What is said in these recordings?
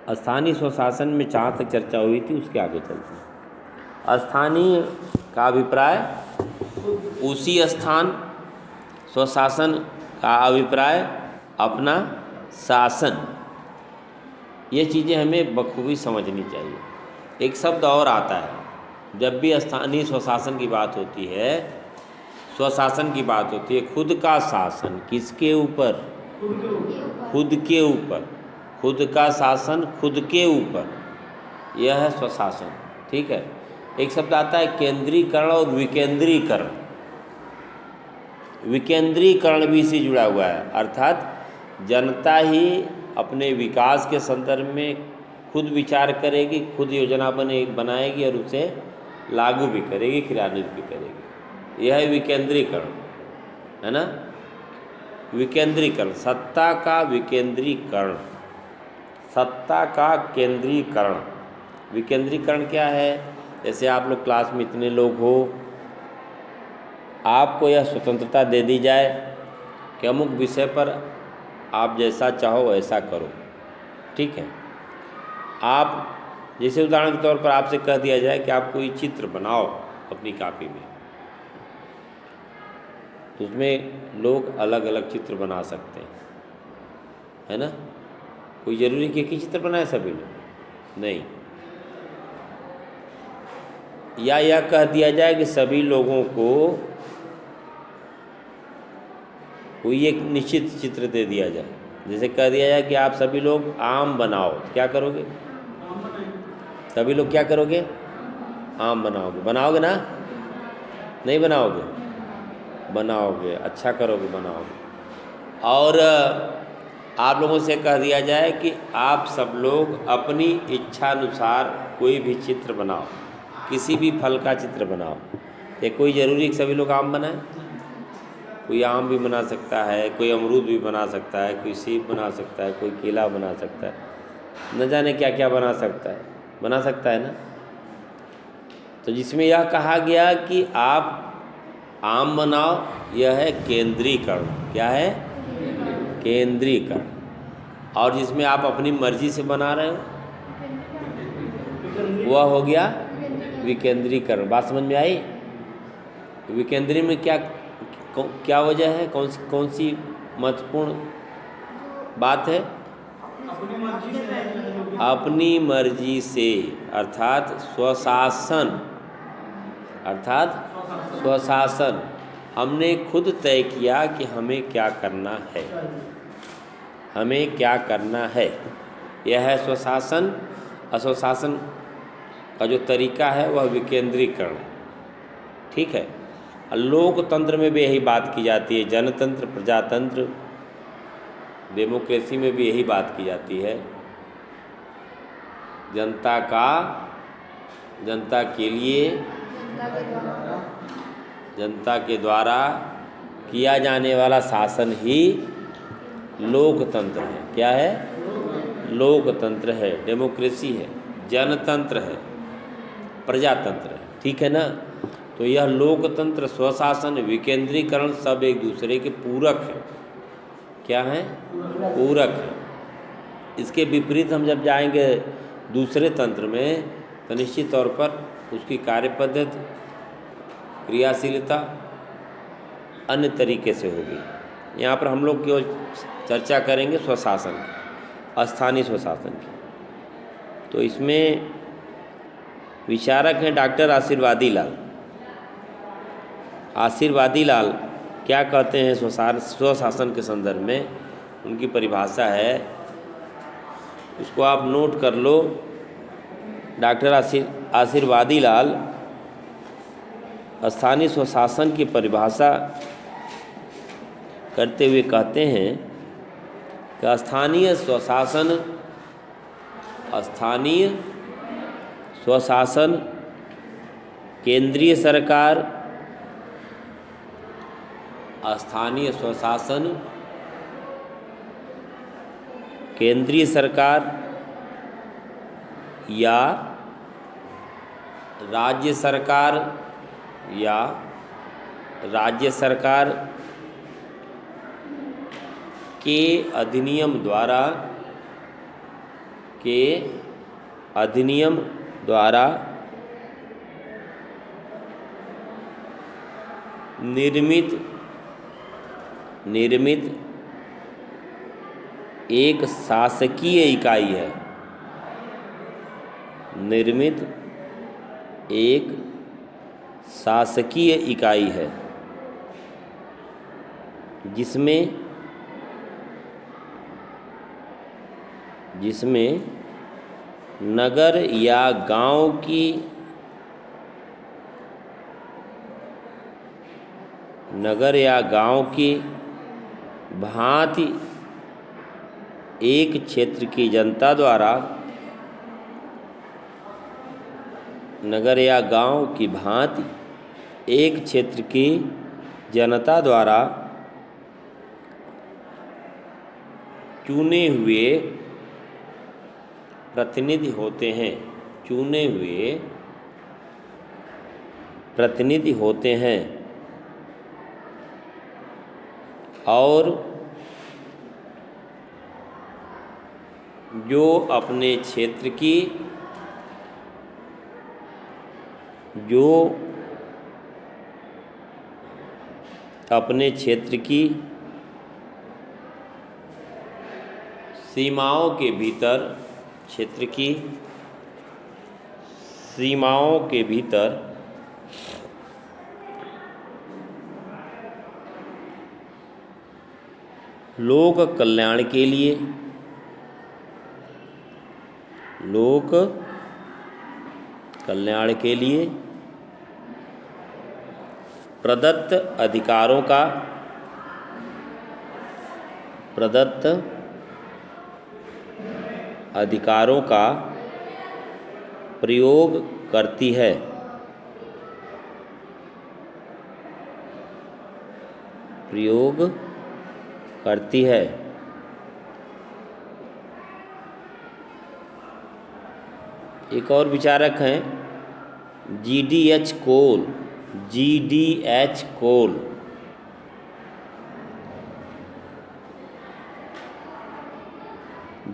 स्थानीय स्वशासन में जहाँ तक चर्चा हुई थी उसके आगे चलते हैं। स्थानीय का अभिप्राय उसी स्थान, स्वशासन का अभिप्राय अपना शासन। ये चीज़ें हमें बखूबी समझनी चाहिए। एक शब्द और आता है जब भी स्थानीय स्वशासन की बात होती है, स्वशासन की बात होती है, खुद का शासन किसके ऊपर? खुद के ऊपर। खुद का शासन खुद के ऊपर, यह है स्वशासन। ठीक है। एक शब्द आता है केंद्रीकरण और विकेंद्रीकरण। विकेंद्रीकरण भी इसी जुड़ा हुआ है, अर्थात जनता ही अपने विकास के संदर्भ में खुद विचार करेगी, खुद योजना बनाएगी और उसे लागू भी करेगी, क्रियान्वित भी करेगी। यह है विकेंद्रीकरण, है ना। विकेंद्रीकरण, सत्ता का विकेंद्रीकरण, सत्ता का केंद्रीकरण। विकेंद्रीकरण क्या है? जैसे आप लोग क्लास में इतने लोग हो, आपको यह स्वतंत्रता दे दी जाए कि अमुक विषय पर आप जैसा चाहो वैसा करो। ठीक है। आप जैसे उदाहरण के तौर पर आपसे कह दिया जाए कि आप कोई चित्र बनाओ अपनी कॉपी में, तो उसमें लोग अलग अलग चित्र बना सकते हैं, है ना। कोई ज़रूरी कि एक ही चित्र बनाए सभी लोग? नहीं। या यह कह दिया जाए कि सभी लोगों को कोई एक निश्चित चित्र दे दिया जाए। जैसे कह दिया जाए कि आप सभी लोग आम बनाओ, क्या करोगे? सभी लोग क्या करोगे? आम बनाओगे। बनाओगे ना? नहीं बनाओगे? बनाओगे। अच्छा करोगे, बनाओगे। और आप लोगों से कह दिया जाए कि आप सब लोग अपनी इच्छा अनुसार कोई भी चित्र बनाओ, किसी भी फल का चित्र बनाओ। ये कोई ज़रूरी कि सभी लोग आम बनाएं? कोई आम भी बना सकता है, कोई अमरूद भी बना सकता है, कोई सेब बना सकता है, कोई केला बना सकता है, न जाने क्या क्या बना सकता है, बना सकता है ना। तो जिसमें यह कहा गया कि आप आम बनाओ, यह है केंद्रीकरण। क्या है? केंद्रीकरण। और जिसमें आप अपनी मर्जी से बना रहे हो, वह हो गया विकेंद्रीकरण। बात समझ में आई? विकेंद्री में क्या वजह है? कौन सी महत्वपूर्ण बात है? अपनी मर्जी से, अर्थात स्वशासन। अर्थात स्वशासन, हमने खुद तय किया कि हमें क्या करना है, हमें क्या करना है। यह है स्वशासन। स्वशासन का जो तरीका है वह विकेंद्रीकरण है। ठीक है। लोकतंत्र में भी यही बात की जाती है, जनतंत्र, प्रजातंत्र, डेमोक्रेसी में भी यही बात की जाती है। जनता के लिए, जनता के द्वारा किया जाने वाला शासन ही लोकतंत्र है। क्या है? लोकतंत्र है, डेमोक्रेसी है, जनतंत्र है, प्रजातंत्र है। ठीक है ना। तो यह लोकतंत्र, स्वशासन, विकेंद्रीकरण सब एक दूसरे के पूरक हैं। क्या हैं? पूरक हैं। इसके विपरीत हम जब जाएंगे दूसरे तंत्र में, तो निश्चित तौर पर उसकी कार्य पद्धति, क्रियाशीलता अन्य तरीके से होगी। यहाँ पर हम लोग केवल चर्चा करेंगे स्वशासन, स्थानीय स्वशासन की। तो इसमें विचारक हैं डॉक्टर आशीर्वादी लाल। आशीर्वादी लाल क्या कहते हैं स्वशासन के संदर्भ में? उनकी परिभाषा है, उसको आप नोट कर लो। डॉक्टर आशीर्वादी लाल स्थानीय स्वशासन की परिभाषा करते हुए कहते हैं कि स्थानीय स्वशासन केंद्रीय सरकार, स्थानीय स्वशासन केंद्रीय सरकार या राज्य सरकार के अधिनियम द्वारा के अधिनियम द्वारा निर्मित एक शासकीय इकाई है। निर्मित एक शासकीय इकाई है जिसमें नगर या गांव की भांति एक क्षेत्र की जनता द्वारा नगर या गांव की भांति एक क्षेत्र की जनता द्वारा चुने हुए प्रतिनिधि होते हैं। चुने हुए प्रतिनिधि होते हैं और जो अपने क्षेत्र की सीमाओं के भीतर लोक कल्याण के लिए प्रदत्त अधिकारों का प्रयोग करती है। एक और विचारक हैं GDH कोल।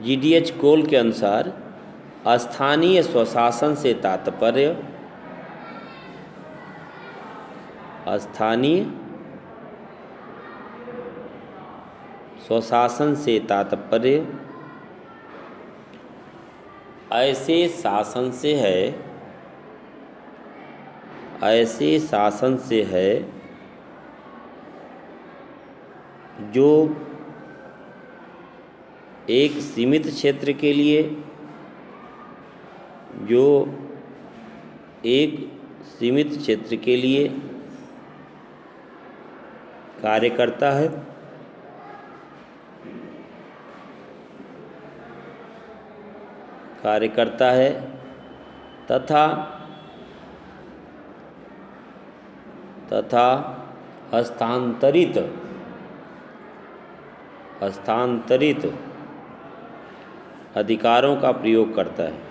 GDH कोल के अनुसार स्थानीय स्वशासन से तात्पर्य ऐसे शासन से है जो एक सीमित क्षेत्र के लिए कार्य करता है तथा हस्तांतरित अधिकारों का प्रयोग करता है।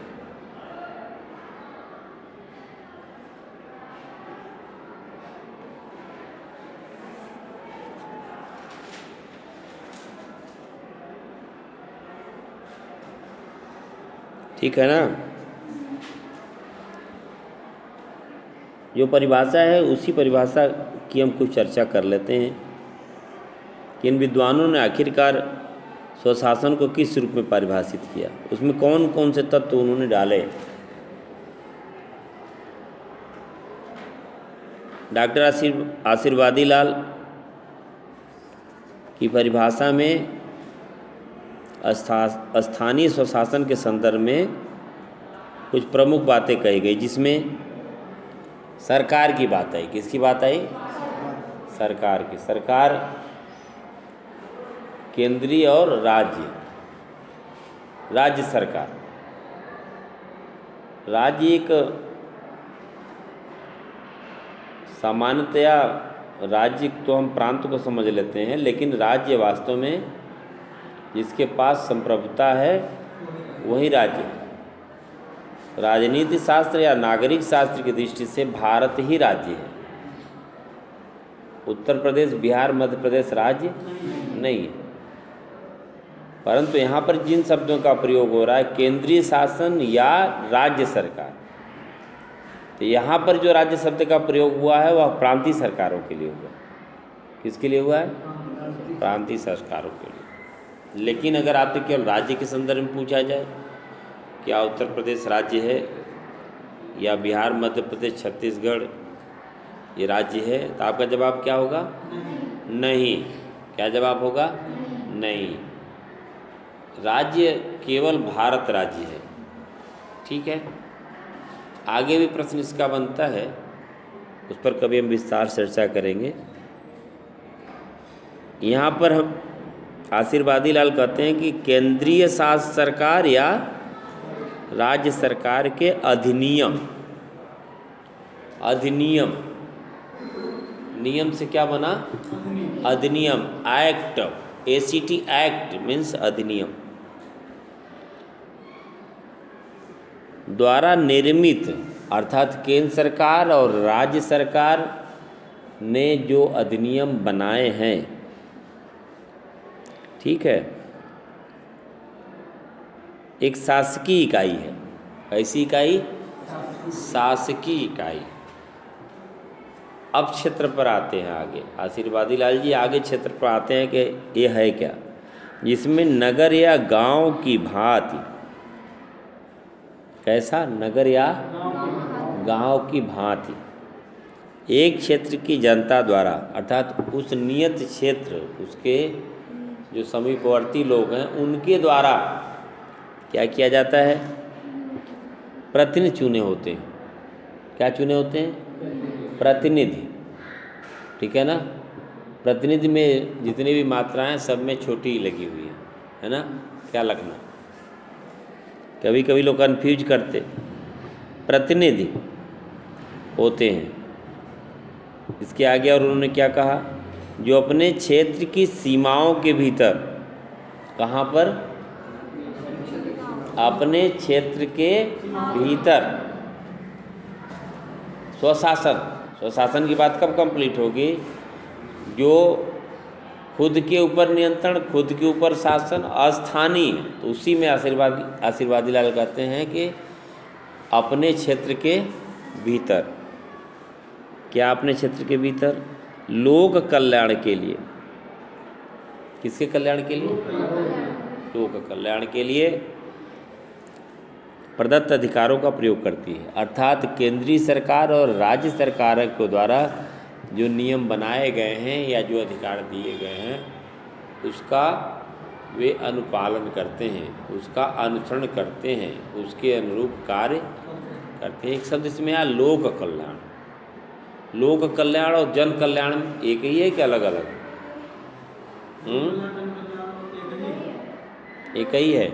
ठीक है ना। जो परिभाषा है उसी परिभाषा की हम कुछ चर्चा कर लेते हैं कि इन विद्वानों ने आखिरकार स्वशासन को किस रूप में परिभाषित किया, उसमें कौन कौन से तत्व उन्होंने डाले। डॉक्टर आशीर्वादी लाल की परिभाषा में स्थानीय स्वशासन के संदर्भ में कुछ प्रमुख बातें कही गई, जिसमें सरकार की बात आई। किसकी बात आई? सरकार की। सरकार केंद्रीय और राज्य सरकार। राज्य एक सामान्यतया राज्य तो हम प्रांत को समझ लेते हैं, लेकिन राज्य वास्तव में जिसके पास संप्रभुता है वही राज्य है। राजनीति शास्त्र या नागरिक शास्त्र की दृष्टि से भारत ही राज्य है। उत्तर प्रदेश, बिहार, मध्य प्रदेश राज्य नहीं है। परंतु यहाँ पर जिन शब्दों का प्रयोग हो रहा है केंद्रीय शासन या राज्य सरकार, तो यहाँ पर जो राज्य शब्द का प्रयोग हुआ है वह प्रांतीय सरकारों के लिए हुआ। किसके लिए हुआ है? प्रांतीय सरकारों के लिए। लेकिन अगर आपसे केवल राज्य के संदर्भ में पूछा जाए, क्या उत्तर प्रदेश राज्य है या बिहार, मध्य प्रदेश, छत्तीसगढ़ ये राज्य है, तो आपका जवाब क्या होगा? नहीं। क्या जवाब होगा? नहीं। राज्य केवल भारत राज्य है। ठीक है, आगे भी प्रश्न इसका बनता है, उस पर कभी हम विस्तार से चर्चा करेंगे। यहाँ पर हम आशीर्वादी लाल कहते हैं कि केंद्रीय शासन सरकार या राज्य सरकार के अधिनियम, अधिनियम, नियम से क्या बना? अधिनियम, एक्ट, ACT एक्ट मीन्स अधिनियम, द्वारा निर्मित, अर्थात केंद्र सरकार और राज्य सरकार ने जो अधिनियम बनाए हैं, ठीक है, एक शासकीय इकाई है। कैसी इकाई? शासकीय इकाई। अब क्षेत्र पर आते हैं आगे, आशीर्वादी लाल जी आगे क्षेत्र पर आते हैं कि ये है क्या, जिसमें नगर या गांव की भांति, कैसा? नगर या गांव की भांति एक क्षेत्र की जनता द्वारा, अर्थात उस नियत क्षेत्र, उसके जो समीपवर्ती लोग हैं उनके द्वारा क्या किया जाता है? प्रतिनिधि चुने होते हैं। क्या चुने होते हैं? प्रतिनिधि। ठीक है ना? प्रतिनिधि में जितनी भी मात्राएं सब में छोटी लगी हुई है ना? क्या लगना? कभी कभी लोग कन्फ्यूज करते। प्रतिनिधि होते हैं, इसके आगे और उन्होंने क्या कहा? जो अपने क्षेत्र की सीमाओं के भीतर, कहाँ पर? अपने क्षेत्र के भीतर स्वशासन, स्वशासन की बात कब कंप्लीट होगी? जो खुद के ऊपर नियंत्रण, खुद के ऊपर शासन, अस्थानीय, तो उसी में आशीर्वादी लाल कहते हैं कि अपने क्षेत्र के भीतर, क्या अपने क्षेत्र के भीतर? लोक कल्याण के लिए। किसके कल्याण के लिए? लोक कल्याण के लिए प्रदत्त अधिकारों का प्रयोग करती है। अर्थात केंद्रीय सरकार और राज्य सरकार के द्वारा जो नियम बनाए गए हैं या जो अधिकार दिए गए हैं उसका वे अनुपालन करते हैं, उसका अनुसरण करते हैं, उसके अनुरूप कार्य करते हैं। एक शब्द इसमें आया लोक कल्याण। लोक कल्याण और जन कल्याण एक ही है कि अलग अलग? एक ही है।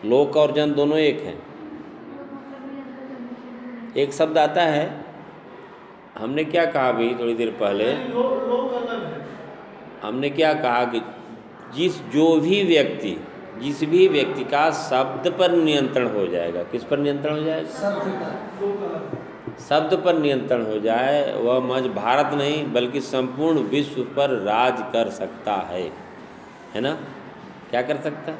लोक और जन दोनों एक हैं। एक शब्द आता है, हमने क्या कहा अभी थोड़ी देर पहले? हमने क्या कहा कि जिस भी व्यक्ति का शब्द पर नियंत्रण हो जाएगा। किस पर नियंत्रण हो जाएगा? शब्द पर नियंत्रण हो जाए, वह महज भारत नहीं बल्कि संपूर्ण विश्व पर राज कर सकता है ना? क्या कर सकता है?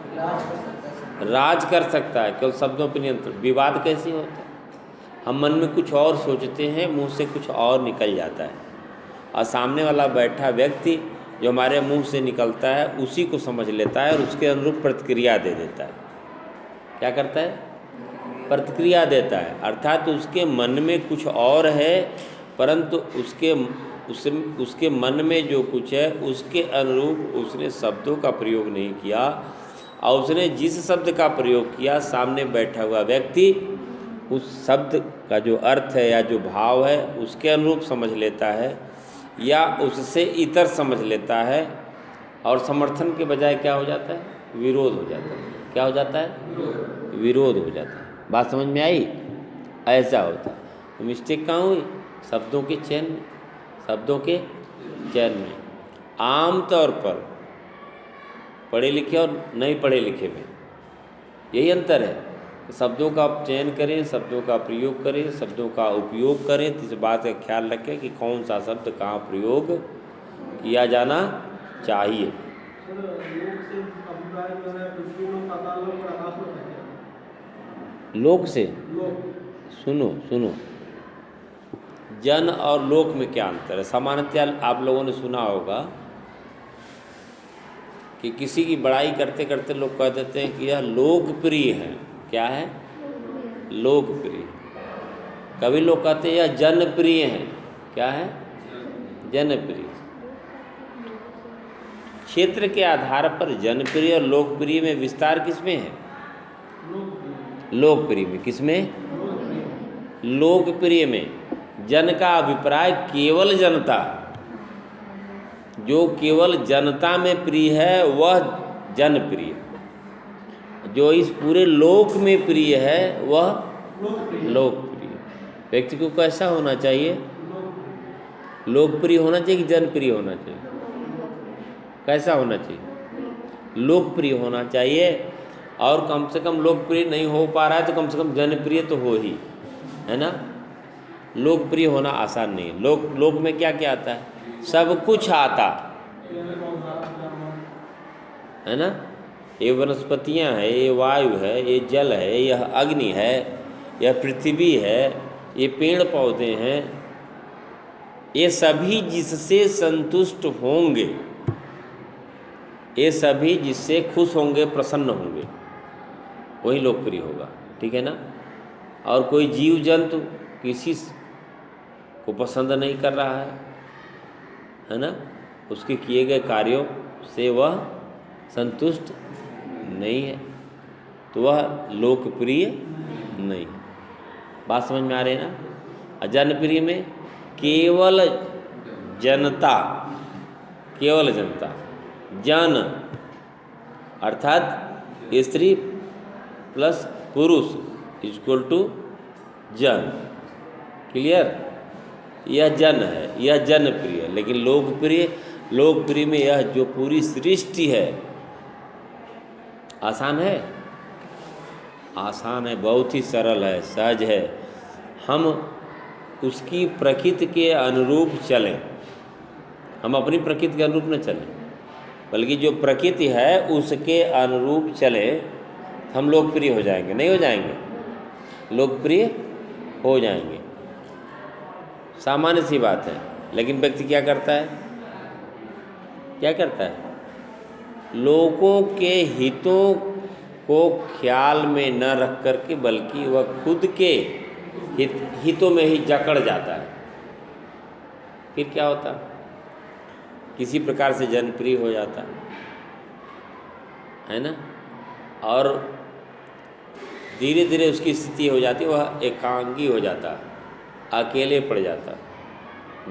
राज कर सकता है, केवल शब्दों पर नियंत्रण। विवाद कैसे होता है? हम मन में कुछ और सोचते हैं, मुंह से कुछ और निकल जाता है, और सामने वाला बैठा व्यक्ति जो हमारे मुंह से निकलता है उसी को समझ लेता है और उसके अनुरूप प्रतिक्रिया दे देता है। क्या करता है? प्रतिक्रिया देता है। अर्थात उसके मन में कुछ और है, परंतु उसके मन में जो कुछ है उसके अनुरूप उसने शब्दों का प्रयोग नहीं किया, और उसने जिस शब्द का प्रयोग किया सामने बैठा हुआ व्यक्ति उस शब्द का जो अर्थ है या जो भाव है उसके अनुरूप समझ लेता है या उससे इतर समझ लेता है, और समर्थन के बजाय क्या हो जाता है? विरोध हो जाता है। क्या हो जाता है? विरोध हो जाता है। बात समझ में आई? ऐसा होता है। तो मिस्टेक कहाँ हुई? शब्दों के चयन में। शब्दों के चयन में आम तौर पर पढ़े लिखे और नहीं पढ़े लिखे में यही अंतर है। शब्दों का चयन करें, शब्दों का प्रयोग करें, शब्दों का उपयोग करें, तो इस बात का ख्याल रखें कि कौन सा शब्द कहाँ प्रयोग किया जाना चाहिए। लोक से सुनो सुनो, जन और लोक में क्या अंतर है? सामान्यतः आप लोगों ने सुना होगा कि किसी की बड़ाई करते करते लोग कह देते हैं कि यह लोकप्रिय है। क्या है? लोकप्रिय। कभी लोग कहते हैं यह जनप्रिय है। क्या है? जनप्रिय। क्षेत्र के आधार पर जनप्रिय और लोकप्रिय में विस्तार किसमें है? लोकप्रिय में। किसमें? लोकप्रिय में। जन का अभिप्राय केवल जनता, जो केवल जनता में प्रिय है वह जनप्रिय, जो इस पूरे लोक में प्रिय है वह लोकप्रिय। व्यक्ति को कैसा होना चाहिए? लोकप्रिय होना चाहिए कि जनप्रिय होना चाहिए? कैसा होना चाहिए? लोकप्रिय होना चाहिए। और कम से कम लोकप्रिय नहीं हो पा रहा है तो कम से कम जनप्रिय तो हो ही, है ना? लोकप्रिय होना आसान नहीं है। लोक में क्या क्या आता है? सब कुछ आता है ना। ये वनस्पतियाँ हैं, ये वायु है, ये जल है, यह अग्नि है, यह पृथ्वी है, ये पेड़ पौधे हैं, ये सभी जिससे संतुष्ट होंगे, ये सभी जिससे खुश होंगे, प्रसन्न होंगे, वही लोकप्रिय होगा। ठीक है ना। और कोई जीव जंतु किसी को पसंद नहीं कर रहा है ना, उसके किए गए कार्यों से वह संतुष्ट नहीं है, तो वह लोकप्रिय नहीं। बात समझ में आ रही है ना। जनप्रिय में केवल जनता, केवल जनता, जन अर्थात स्त्री प्लस पुरुष इक्वल टू जन। क्लियर? यह जन है, यह जनप्रिय। लेकिन लोकप्रिय में यह जो पूरी सृष्टि है, आसान है? आसान है, बहुत ही सरल है, सहज है। हम उसकी प्रकृति के अनुरूप चलें, हम अपनी प्रकृति के अनुरूप न चलें, बल्कि जो प्रकृति है उसके अनुरूप चले, हम लोकप्रिय हो जाएंगे। नहीं हो जाएंगे? लोकप्रिय हो जाएंगे, सामान्य सी बात है। लेकिन व्यक्ति क्या करता है? क्या करता है? लोगों के हितों को ख्याल में न रख करके, बल्कि वह खुद के हितों में ही जकड़ जाता है। फिर क्या होता? किसी प्रकार से जनप्रिय हो जाता है ना। और धीरे धीरे उसकी स्थिति हो जाती है, वह एकांगी हो जाता है, अकेले पड़ जाता,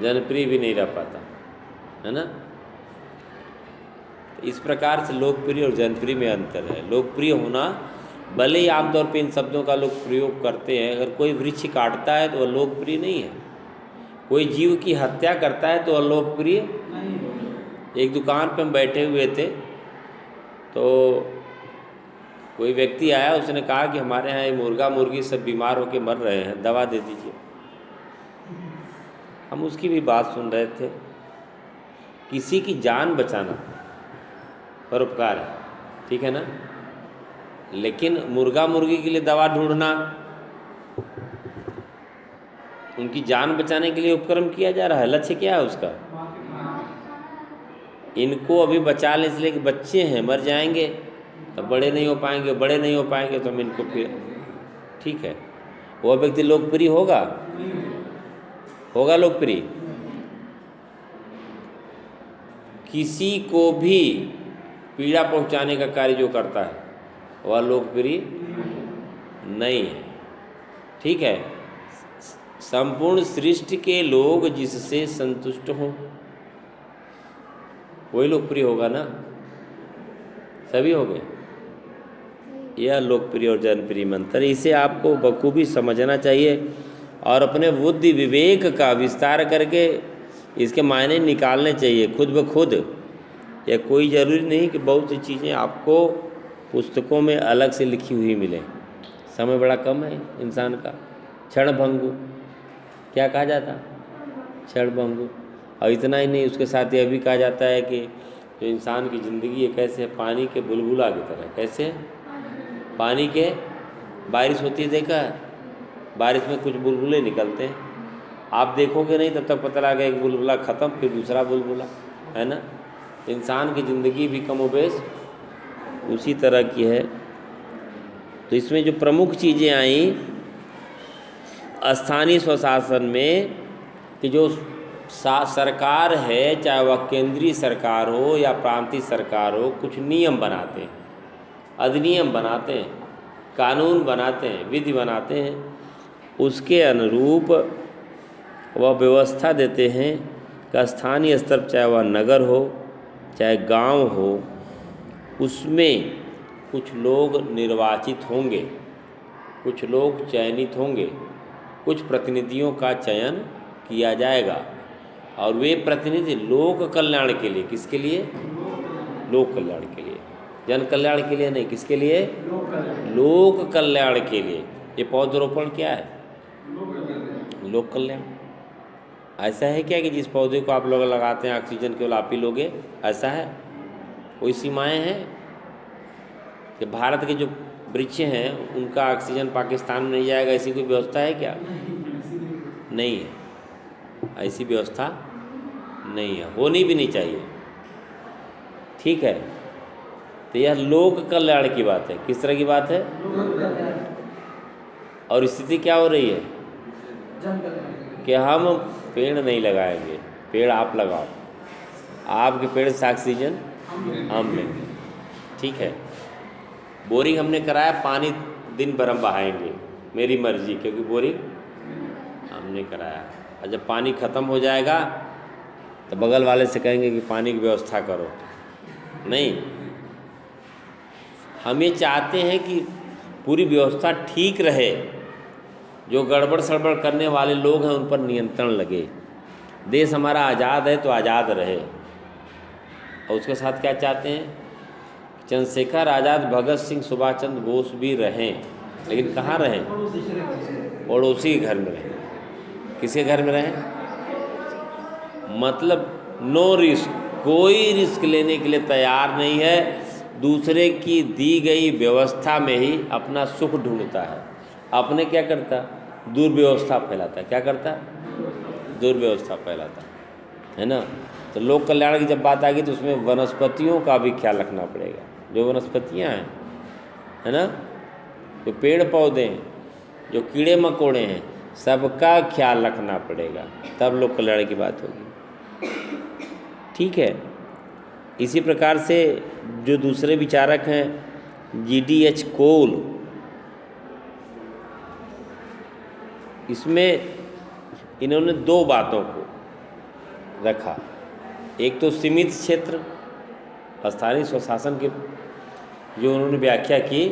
जनप्रिय भी नहीं रह पाता, है ना। इस प्रकार से लोकप्रिय और जनप्रिय में अंतर है। लोकप्रिय होना, भले ही आमतौर पे इन शब्दों का लोग प्रयोग करते हैं, अगर कोई वृक्ष काटता है तो वह लोकप्रिय नहीं है, कोई जीव की हत्या करता है तो वह लोकप्रिय नहीं। एक दुकान पे हम बैठे हुए थे तो कोई व्यक्ति आया, उसने कहा कि हमारे यहाँ ये मुर्गा मुर्गी सब बीमार होकर मर रहे हैं, दवा दे दीजिए। हम उसकी भी बात सुन रहे थे। किसी की जान बचाना परोपकार है, ठीक है ना, लेकिन मुर्गा मुर्गी के लिए दवा ढूंढना, उनकी जान बचाने के लिए उपक्रम किया जा रहा है। लक्ष्य क्या है उसका? इनको अभी बचा ले इसलिए कि बच्चे हैं, मर जाएंगे तो बड़े नहीं हो पाएंगे, बड़े नहीं हो पाएंगे तो हम इनको फिर, ठीक है। वह व्यक्ति लोकप्रिय होगा? होगा लोकप्रिय? किसी को भी पीड़ा पहुंचाने का कार्य जो करता है वह लोकप्रिय नहीं है, ठीक है। संपूर्ण सृष्टि के लोग जिससे संतुष्ट हों वही लोकप्रिय होगा ना। सभी हो गए। यह लोकप्रिय और जनप्रिय में अंतर, इसे आपको बखूबी समझना चाहिए और अपने बुद्धि विवेक का विस्तार करके इसके मायने निकालने चाहिए खुद ब खुद। यह कोई ज़रूरी नहीं कि बहुत सी चीज़ें आपको पुस्तकों में अलग से लिखी हुई मिलें। समय बड़ा कम है इंसान का। क्षणभंगु क्या कहा जाता? क्षणभंगु। और इतना ही नहीं, उसके साथ यह भी कहा जाता है कि जो इंसान की ज़िंदगी है कैसे है, पानी के बुलबुला की तरह। कैसे? पानी के, बारिश होती है, देखा है? बारिश में कुछ बुलबुले निकलते हैं, आप देखोगे नहीं तब तक पता लगा एक बुलबुला ख़त्म, फिर दूसरा बुलबुला, है ना? इंसान की ज़िंदगी भी कमोबेश उसी तरह की है। तो इसमें जो प्रमुख चीज़ें आई स्थानीय स्वशासन में, कि जो सरकार है, चाहे वह केंद्रीय सरकार हो या प्रांतीय सरकार हो, कुछ नियम बनाते हैं, अधिनियम बनाते हैं, कानून बनाते हैं, विधि बनाते हैं, उसके अनुरूप वह व्यवस्था देते हैं कि स्थानीय स्तर पर, चाहे वह नगर हो चाहे गांव हो, उसमें कुछ लोग निर्वाचित होंगे, कुछ लोग चयनित होंगे, कुछ प्रतिनिधियों का चयन किया जाएगा, और वे प्रतिनिधि लोक कल्याण के लिए, किसके लिए? लोक कल्याण के लिए, जन कल्याण के लिए नहीं, किसके लिए? लोक कल्याण के लिए। ये पौधरोपण क्या है? लोक कल्याण। ऐसा है क्या कि जिस पौधे को आप लोग लगाते हैं ऑक्सीजन केवल आप ही लोगे? ऐसा है? कोई सीमाएं हैं कि भारत के जो वृक्ष हैं उनका ऑक्सीजन पाकिस्तान में नहीं जाएगा, ऐसी कोई व्यवस्था है क्या? नहीं है, ऐसी व्यवस्था नहीं है, होनी भी नहीं चाहिए। ठीक है, तो यह लोक कल्याण की बात है। किस तरह की बात है? और स्थिति क्या हो रही है कि हम पेड़ नहीं लगाएंगे, पेड़ आप लगाओ, आपके पेड़ से ऑक्सीजन हम लेंगे। ठीक है, बोरिंग हमने कराया, पानी दिन भर हम बहाएंगे, मेरी मर्जी, क्योंकि बोरिंग हमने कराया। और जब पानी ख़त्म हो जाएगा तो बगल वाले से कहेंगे कि पानी की व्यवस्था करो। नहीं, हम ये चाहते हैं कि पूरी व्यवस्था ठीक रहे, जो गड़बड़ सड़बड़ करने वाले लोग हैं उन पर नियंत्रण लगे, देश हमारा आज़ाद है तो आज़ाद रहे। और उसके साथ क्या चाहते हैं? चंद्रशेखर आज़ाद, भगत सिंह, सुभाष चंद्र बोस भी रहें, लेकिन कहाँ रहें? पड़ोसी के घर में रहें। किसके घर में रहें? मतलब नो रिस्क, कोई रिस्क लेने के लिए तैयार नहीं है, दूसरे की दी गई व्यवस्था में ही अपना सुख ढूंढता है। अपने क्या करता? दुर्व्यवस्था फैलाता है। क्या करता? दुर्व्यवस्था फैलाता है ना। तो लोक कल्याण की जब बात आ गई तो उसमें वनस्पतियों का भी ख्याल रखना पड़ेगा। जो वनस्पतियाँ हैं, है ना, जो पेड़ पौधे हैं, जो कीड़े मकोड़े हैं, सबका ख्याल रखना पड़ेगा, तब लोक कल्याण की बात होगी। ठीक है, इसी प्रकार से जो दूसरे विचारक हैं GDH कोल, इसमें इन्होंने दो बातों को रखा। एक तो सीमित क्षेत्र, स्थानीय स्वशासन के जो उन्होंने व्याख्या की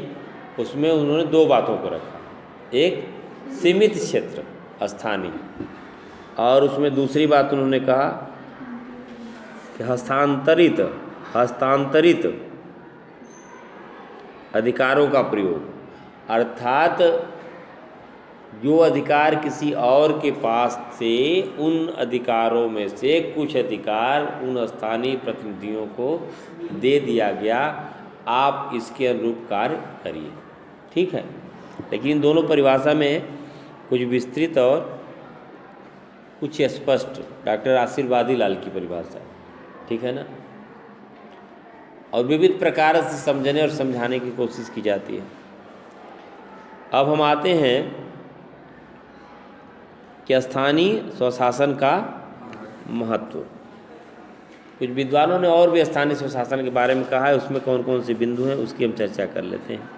उसमें उन्होंने दो बातों को रखा। एक सीमित क्षेत्र स्थानीय, और उसमें दूसरी बात उन्होंने कहा कि हस्तांतरित अधिकारों का प्रयोग, अर्थात जो अधिकार किसी और के पास से, उन अधिकारों में से कुछ अधिकार उन स्थानीय प्रतिनिधियों को दे दिया गया, आप इसके अनुरूप कार्य करिए। ठीक है, लेकिन दोनों परिभाषा में कुछ विस्तृत और कुछ स्पष्ट डॉक्टर आशीर्वादी लाल की परिभाषा, ठीक है ना, और विविध प्रकार से समझने और समझाने की कोशिश की जाती है। अब हम आते हैं कि स्थानीय स्वशासन का महत्व। कुछ विद्वानों ने और भी स्थानीय स्वशासन के बारे में कहा है, उसमें कौन कौन से बिंदु हैं उसकी हम चर्चा कर लेते हैं।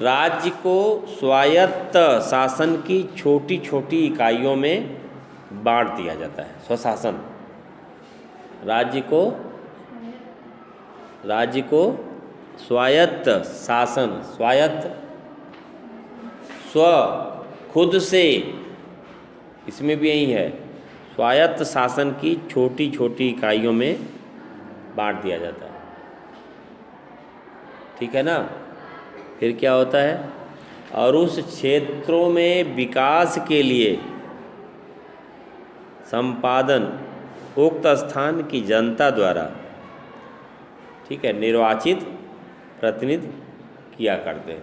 राज्य को स्वायत्त शासन की छोटी छोटी इकाइयों में बांट दिया जाता है। स्वशासन, राज्य को स्वायत्त शासन, स्वायत्त स्व, खुद से, इसमें भी यही है, स्वायत्त शासन की छोटी छोटी इकाइयों में बांट दिया जाता है। ठीक है ना। फिर क्या होता है, और उस क्षेत्रों में विकास के लिए संपादन उक्त स्थान की जनता द्वारा, ठीक है, निर्वाचित प्रतिनिधि किया करते हैं।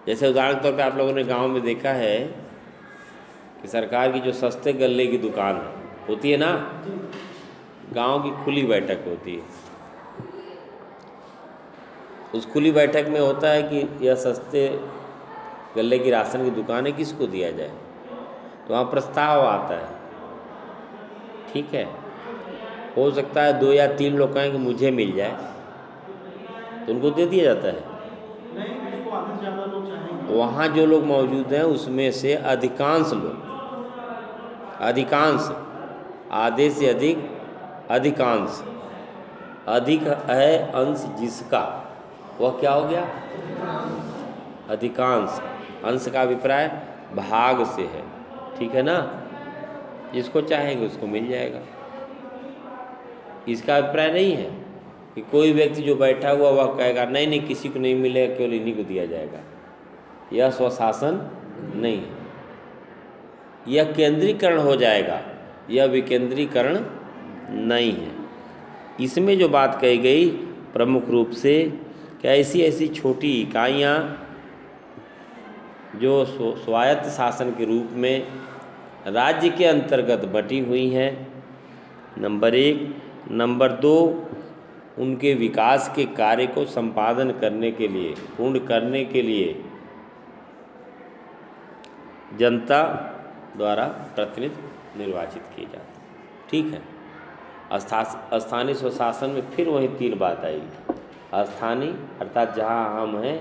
जैसे उदाहरण के तौर पे आप लोगों ने गांव में देखा है कि सरकार की जो सस्ते गल्ले की दुकान होती है ना, गांव की खुली बैठक होती है। उस खुली बैठक में होता है कि यह सस्ते गल्ले की राशन की दुकान है, किसको दिया जाए, तो वहाँ प्रस्ताव आता है, ठीक है। हो सकता है 2 या 3 लोग कहें कि मुझे मिल जाए, तो उनको दे दिया जाता है। वहाँ जो लोग मौजूद हैं उसमें से अधिकांश लोग, अधिकांश, आधे से अधिक, अधिकांश, अधिक है अंश जिसका, वह क्या हो गया, अधिकांश। अंश का अभिप्राय भाग से है, ठीक है ना, जिसको चाहेंगे उसको मिल जाएगा। इसका अभिप्राय नहीं है कि कोई व्यक्ति जो बैठा हुआ वह कहेगा नहीं नहीं किसी को नहीं मिलेगा, केवल इन्हीं को दिया जाएगा। यह स्वशासन नहीं है, यह केंद्रीकरण हो जाएगा, यह विकेंद्रीकरण नहीं है। इसमें जो बात कही गई प्रमुख रूप से कि ऐसी ऐसी छोटी इकाइयाँ जो स्वायत्त शासन के रूप में राज्य के अंतर्गत बटी हुई हैं, नंबर 1। नंबर 2, उनके विकास के कार्य को संपादन करने के लिए, पूर्ण करने के लिए जनता द्वारा प्रतिनिधि निर्वाचित किए जाते हैं, ठीक है। स्थानीय स्वशासन में फिर वही 3 बात आएगी। स्थानीय अर्थात जहाँ हम हैं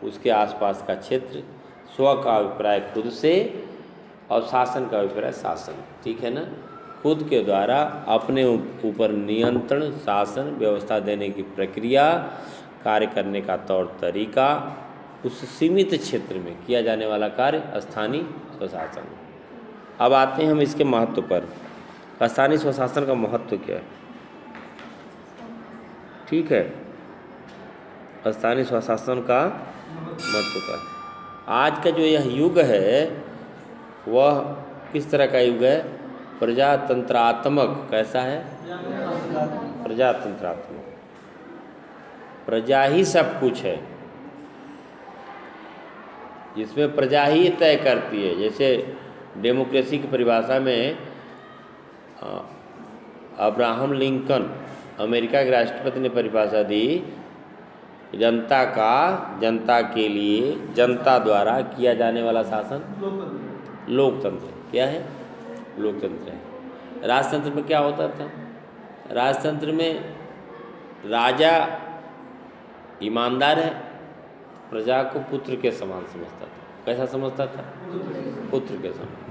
उसके आसपास का क्षेत्र, स्व का अभिप्राय खुद से, और शासन का अभिप्राय शासन, ठीक है ना। खुद के द्वारा अपने ऊपर नियंत्रण, शासन, व्यवस्था देने की प्रक्रिया, कार्य करने का तौर तरीका, उस सीमित क्षेत्र में किया जाने वाला कार्य स्थानीय स्वशासन। अब आते हैं हम इसके महत्व पर। स्थानीय स्वशासन का महत्व क्या है, ठीक है। स्थानीय स्वशासन का महत्व का, आज का जो यह युग है वह किस तरह का युग है, प्रजातंत्रात्मक। कैसा है, प्रजातंत्रात्मक। प्रजा ही सब कुछ है, जिसमें प्रजा ही तय करती है। जैसे डेमोक्रेसी की परिभाषा में अब्राहम लिंकन, अमेरिका के राष्ट्रपति, ने परिभाषा दी, जनता का, जनता के लिए, जनता द्वारा किया जाने वाला शासन लोकतंत्र। क्या है, लोकतंत्र है। राजतंत्र में क्या होता था, राजतंत्र में राजा ईमानदार है, प्रजा को पुत्र के समान समझता था। कैसा समझता था, पुत्र के समान।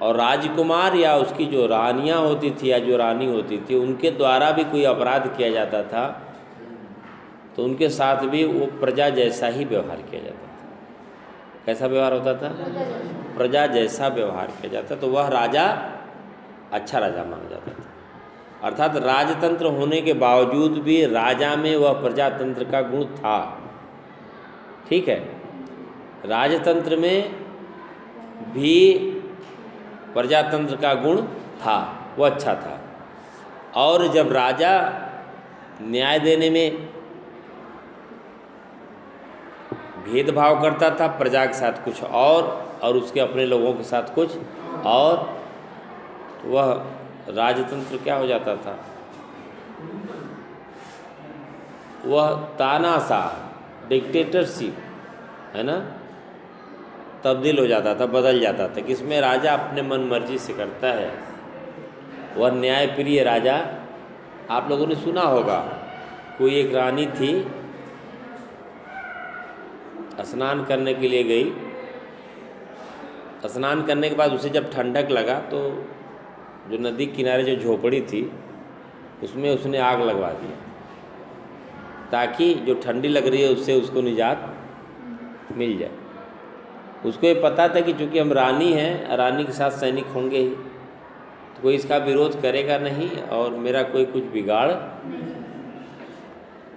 और राजकुमार या उसकी जो रानियां होती थी या जो रानी होती थी, उनके द्वारा भी कोई अपराध किया जाता था तो उनके साथ भी वो प्रजा जैसा ही व्यवहार किया जाता था। कैसा व्यवहार होता था, प्रजा जैसा व्यवहार किया जाता, तो वह राजा अच्छा राजा माना जाता था। अर्थात राजतंत्र होने के बावजूद भी राजा में वह प्रजातंत्र का गुण था, ठीक है। राजतंत्र में भी प्रजातंत्र का गुण था, वो अच्छा था। और जब राजा न्याय देने में भेदभाव करता था, प्रजा के साथ कुछ और उसके अपने लोगों के साथ कुछ और, तो वह राजतंत्र क्या हो जाता था, वह तानाशाह, डिक्टेटरशिप, है ना, तब्दील हो जाता था, बदल जाता था। किसमें राजा अपने मन मर्जी से करता है, वह न्यायप्रिय राजा। आप लोगों ने सुना होगा, कोई एक रानी थी, स्नान करने के लिए गई। स्नान करने के बाद उसे जब ठंडक लगा तो जो नदी किनारे जो झोपड़ी थी उसमें उसने आग लगवा दी, ताकि जो ठंडी लग रही है उससे उसको निजात मिल जाए। उसको ये पता था कि चूँकि हम रानी हैं, रानी के साथ सैनिक होंगे ही, तो कोई इसका विरोध करेगा नहीं और मेरा कोई कुछ बिगाड़।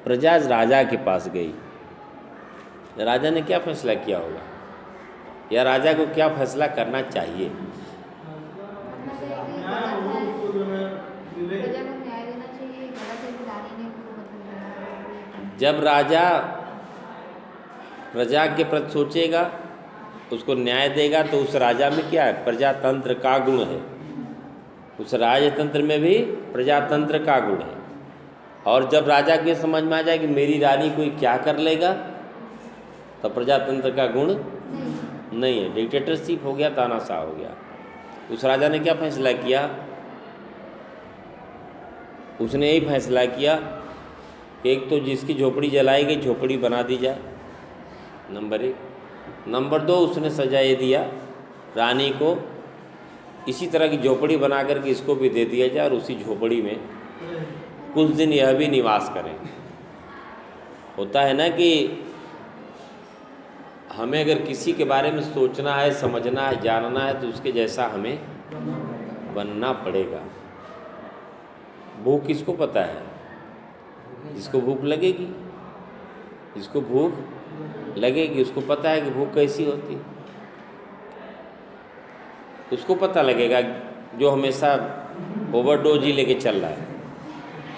प्रजा राजा के पास गई, राजा ने क्या फैसला किया होगा, या राजा को क्या फैसला करना चाहिए? करना चाहिए कि गलत है, प्रजा को न्याय देना चाहिए, गलत है कि रानी ने उसको बदल देना। जब राजा प्रजा के प्रति सोचेगा, उसको न्याय देगा, तो उस राजा में क्या है? प्रजातंत्र का गुण है। उस राजतंत्र में भी प्रजातंत्र का गुण है। और जब राजा के समझ में आ जाए कि मेरी रानी कोई क्या कर लेगा, तो प्रजातंत्र का गुण नहीं है, डिक्टेटरशिप हो गया, तानाशाह हो गया। उस राजा ने क्या फैसला किया? उसने यही फैसला किया कि एक तो जिसकी झोपड़ी जलाई गई, झोपड़ी बना दी जाए, नंबर 1। नंबर 2, उसने सजा ये दिया रानी को इसी तरह की झोपड़ी बना करके इसको भी दे दिया जाए, और उसी झोपड़ी में कुछ दिन यह भी निवास करें। होता है ना कि हमें अगर किसी के बारे में सोचना है, समझना है, जानना है, तो उसके जैसा हमें बनना पड़ेगा। भूख किसको पता है? जिसको भूख लगेगी, जिसको भूख लगेगी उसको पता है कि भूख कैसी होती है, उसको पता लगेगा। जो हमेशा ओवरडोज ही लेके चल रहा है।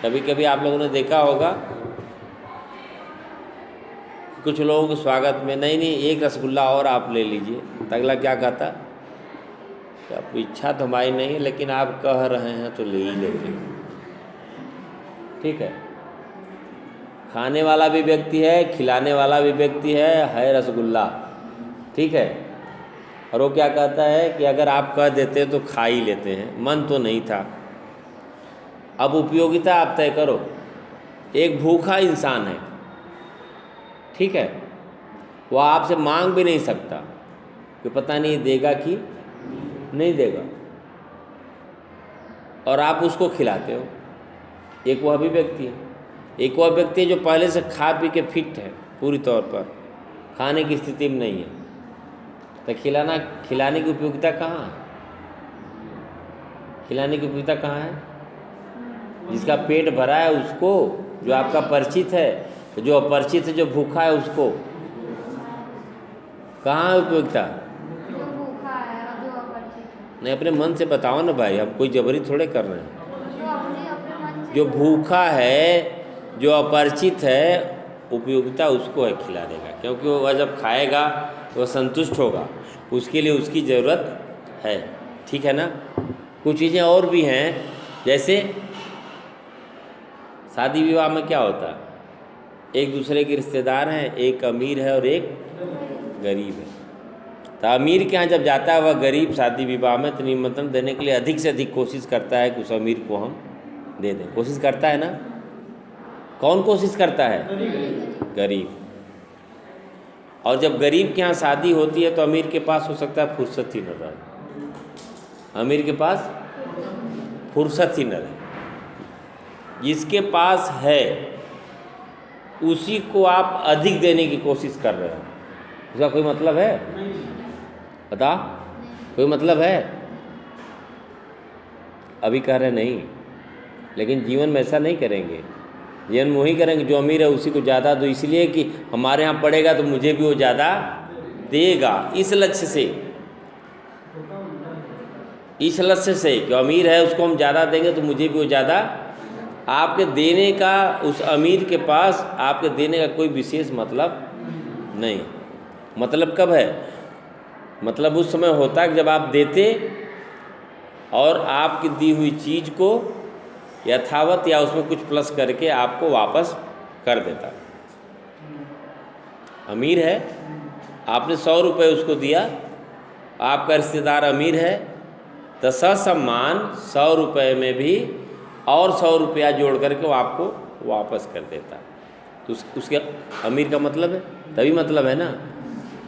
कभी कभी आप लोगों ने देखा होगा कुछ लोगों के स्वागत में, नहीं एक रसगुल्ला और आप ले लीजिए, तो अगला क्या कहता? तो अब इच्छा तो हमारी नहीं है, लेकिन आप कह रहे हैं तो ले ही लेंगे। ठीक है, खाने वाला भी व्यक्ति है, खिलाने वाला भी व्यक्ति है रसगुल्ला। ठीक है, और वो क्या कहता है कि अगर आप कह देते तो खा ही लेते हैं, मन तो नहीं था। अब उपयोगिता आप तय करो। एक भूखा इंसान है, ठीक है, वो आपसे मांग भी नहीं सकता कि पता नहीं देगा कि नहीं देगा, और आप उसको खिलाते हो। एक वह भी व्यक्ति है, एक वह व्यक्ति है जो पहले से खा पी के फिट है, पूरी तौर पर खाने की स्थिति में नहीं है, तो खिलाने की उपयोगिता कहाँ है? खिलाने की उपयोगिता कहाँ है? जिसका पेट भरा है उसको, जो आपका परिचित है, जो अपरिचित है, जो भूखा है, उसको कहाँ है उपयोगिता? जो भूखा है और जो अपरिचित है। नहीं, अपने मन से बताओ ना भाई, हम कोई जबरी थोड़े कर रहे हैं। जो अपने मन से जो भूखा है, जो अपरिचित है, उपयोगिता उसको है खिलाने का, क्योंकि वह जब खाएगा वह संतुष्ट होगा, उसके लिए उसकी ज़रूरत है। ठीक है ना? कुछ चीज़ें और भी हैं, जैसे शादी विवाह में क्या होता है? एक दूसरे के रिश्तेदार हैं, एक अमीर है और एक गरीब है। तो अमीर के यहाँ जब जाता है वह गरीब शादी विवाह में, तो निमंत्रण देने के लिए अधिक से अधिक कोशिश करता है कि उस अमीर को हम दे दें। कोशिश करता है ना? कौन कोशिश करता है? गरीब। और जब गरीब के यहाँ शादी होती है तो अमीर के पास हो सकता है फुर्सत ही न रहे। अमीर के पास फुर्सत ही न रहे। जिसके पास है उसी को आप अधिक देने की कोशिश कर रहे हो। उसका कोई मतलब है? बता, कोई मतलब है? अभी कह रहे नहीं, लेकिन जीवन में ऐसा नहीं करेंगे। जीवन में वही करेंगे जो अमीर है उसी को ज़्यादा दो, इसलिए कि हमारे यहाँ पड़ेगा तो मुझे भी वो ज़्यादा देगा। इस लक्ष्य से, इस लक्ष्य से कि अमीर है उसको हम ज़्यादा देंगे तो मुझे भी वो ज़्यादा। आपके देने का, उस अमीर के पास आपके देने का कोई विशेष मतलब नहीं। मतलब कब है? मतलब उस समय होता है कि जब आप देते और आपकी दी हुई चीज़ को यथावत या उसमें कुछ प्लस करके आपको वापस कर देता। अमीर है, आपने 100 रुपये उसको दिया, आपका रिश्तेदार अमीर है, तो ससम्मान 100 रुपये में भी और 100 रुपया जोड़ करके वो आपको वापस कर देता। तो उसके अमीर का मतलब है, तभी मतलब है ना।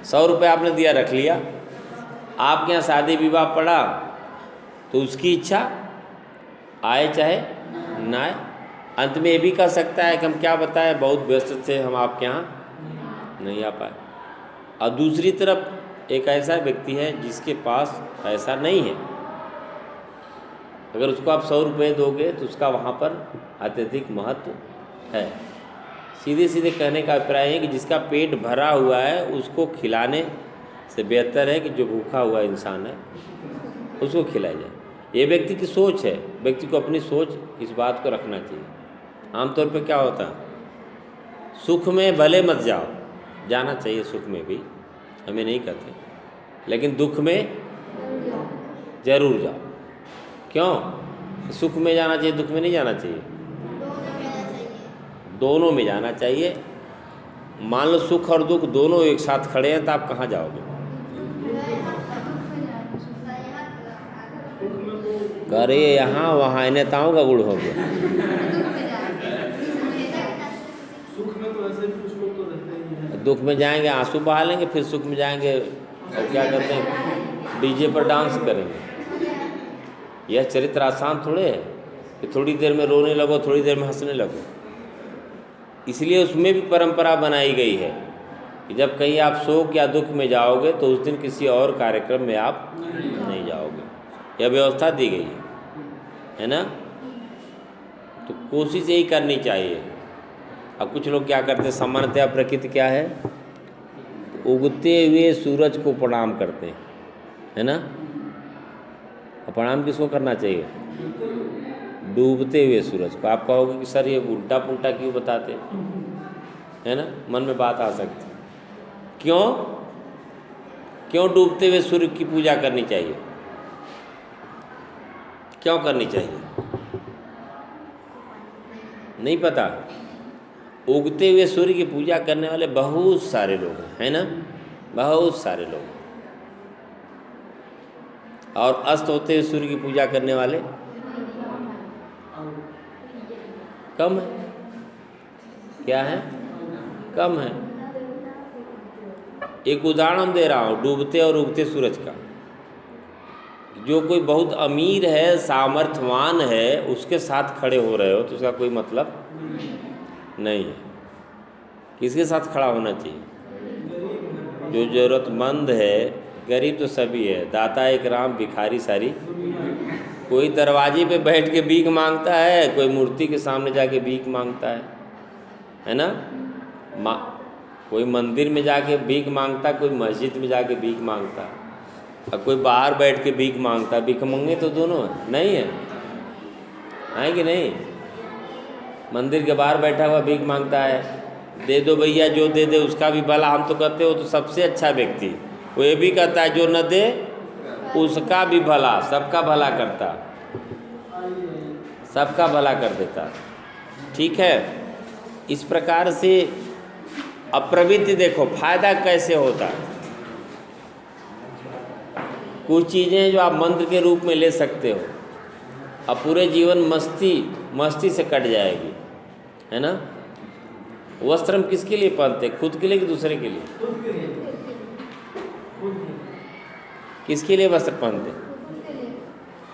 100 रुपये आपने दिया, रख लिया, आपके यहाँ शादी विवाह पड़ा तो उसकी इच्छा आए चाहे ना आए। अंत में ये भी कह सकता है कि हम क्या बताएं, बहुत व्यस्त थे, हम आपके यहाँ नहीं आ पाए। और दूसरी तरफ एक ऐसा व्यक्ति है जिसके पास पैसा नहीं है, अगर उसको आप 100 रुपये दोगे तो उसका वहाँ पर अत्यधिक महत्व है। सीधे सीधे कहने का अभिप्राय है कि जिसका पेट भरा हुआ है उसको खिलाने से बेहतर है कि जो भूखा हुआ इंसान है उसको खिलाया जाए। ये व्यक्ति की सोच है, व्यक्ति को अपनी सोच इस बात को रखना चाहिए। आमतौर पे क्या होता है, सुख में भले मत जाओ, जाना चाहिए सुख में भी, हमें नहीं कहते, लेकिन दुख में ज़रूर जाओ। क्यों? सुख में जाना चाहिए, दुख में नहीं जाना चाहिए, दोनों में जाना चाहिए। मान लो सुख और दुख दोनों एक साथ खड़े हैं तो आप कहाँ जाओगे? करे यहाँ वहाँ नेताओं का गुड़ हो गया। सुख में तो ऐसे भी कुछ लोग तो रहते ही हैं। दुख में जाएंगे आंसू बहा लेंगे, फिर सुख में जाएंगे और क्या करते हैं, डीजे पर डांस करेंगे। यह चरित्र आसान थोड़े है कि थोड़ी देर में रोने लगो, थोड़ी देर में हंसने लगो। इसलिए उसमें भी परंपरा बनाई गई है कि जब कहीं आप शोक या दुख में जाओगे तो उस दिन किसी और कार्यक्रम में आप नहीं जाओगे, यह व्यवस्था दी गई है ना। तो कोशिश यही करनी चाहिए। अब कुछ लोग क्या करते हैं, सामान्यतः प्रकृति क्या है, उगते हुए सूरज को प्रणाम करते हैं, है ना। और प्रणाम किसको करना चाहिए? डूबते हुए सूरज को। आप कहोगे कि सर ये उल्टा पुल्टा क्यों बताते, है ना, मन में बात आ सकती। क्यों डूबते हुए सूर्य की पूजा करनी चाहिए? क्यों करनी चाहिए? नहीं पता? उगते हुए सूर्य की पूजा करने वाले बहुत सारे लोग हैं, है ना, बहुत सारे लोग। और अस्त होते हुए सूर्य की पूजा करने वाले कम है। क्या है? कम है। एक उदाहरण दे रहा हूँ डूबते और उगते सूरज का। जो कोई बहुत अमीर है, सामर्थ्यवान है, उसके साथ खड़े हो रहे हो तो उसका कोई मतलब नहीं है। किसके साथ खड़ा होना चाहिए? जो ज़रूरतमंद है। गरीब तो सभी है, दाता एक राम भिखारी सारी। कोई दरवाजे पे बैठ के भीख मांगता है, कोई मूर्ति के सामने जाके भीख मांगता है ना। कोई मंदिर में जाके भीख मांगता, कोई मस्जिद में जाके भीख मांगता, और कोई बाहर बैठ के भीख मांगता। भीख मंगे तो दोनों है, नहीं है कि नहीं? मंदिर के बाहर बैठा हुआ भीख मांगता है, दे दो भैया, जो दे दे उसका भी भला। हम तो कहते हो तो सबसे अच्छा व्यक्ति वो ये भी कहता है जो न दे उसका भी भला, सबका भला करता, सबका भला कर देता। ठीक है। इस प्रकार से अप्रवृत्ति देखो फायदा कैसे होता है। कुछ चीज़ें जो आप मंत्र के रूप में ले सकते हो, अब पूरे जीवन मस्ती से कट जाएगी, है ना। वस्त्र हम किसके लिए पहनते हैं? खुद के लिए कि दूसरे के लिए? किसके लिए वस्त्र पहनते हैं?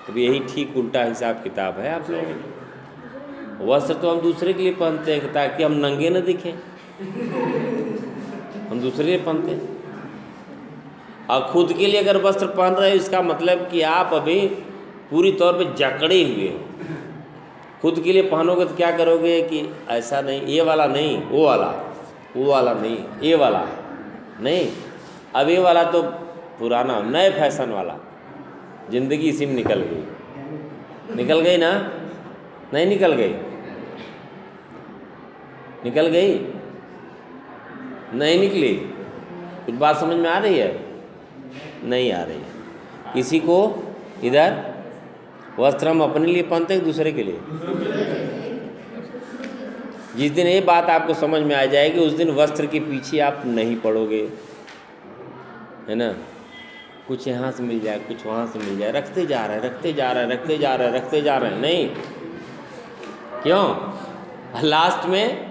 तो यही ठीक उल्टा हिसाब किताब है आप लोगों में। वस्त्र तो हम दूसरे के लिए पहनते हैं ताकि हम नंगे न दिखें, हम दूसरे के लिए पहनते हैं। और खुद के लिए अगर वस्त्र पहन रहे हो इसका मतलब कि आप अभी पूरी तौर पे जकड़े हुए हो। खुद के लिए पहनोगे तो क्या करोगे कि ऐसा नहीं, ये वाला नहीं, वो वाला नहीं, ये वाला नहीं। अब ये वाला तो पुराना, नए फैशन वाला। ज़िंदगी इसी में निकल गई ना? नहीं निकल गई? निकल गई? नहीं निकली? कुछ बात समझ में आ रही है? नहीं आ रही है। किसी को इधर वस्त्र हम अपने लिए पहनते हैं दूसरे के लिए? जिस दिन ये बात आपको समझ में आ जाएगी उस दिन वस्त्र के पीछे आप नहीं पड़ोगे, है ना। कुछ यहाँ से मिल जाए, कुछ वहाँ से मिल जाए, रखते जा रहे हैं। नहीं, क्यों? लास्ट में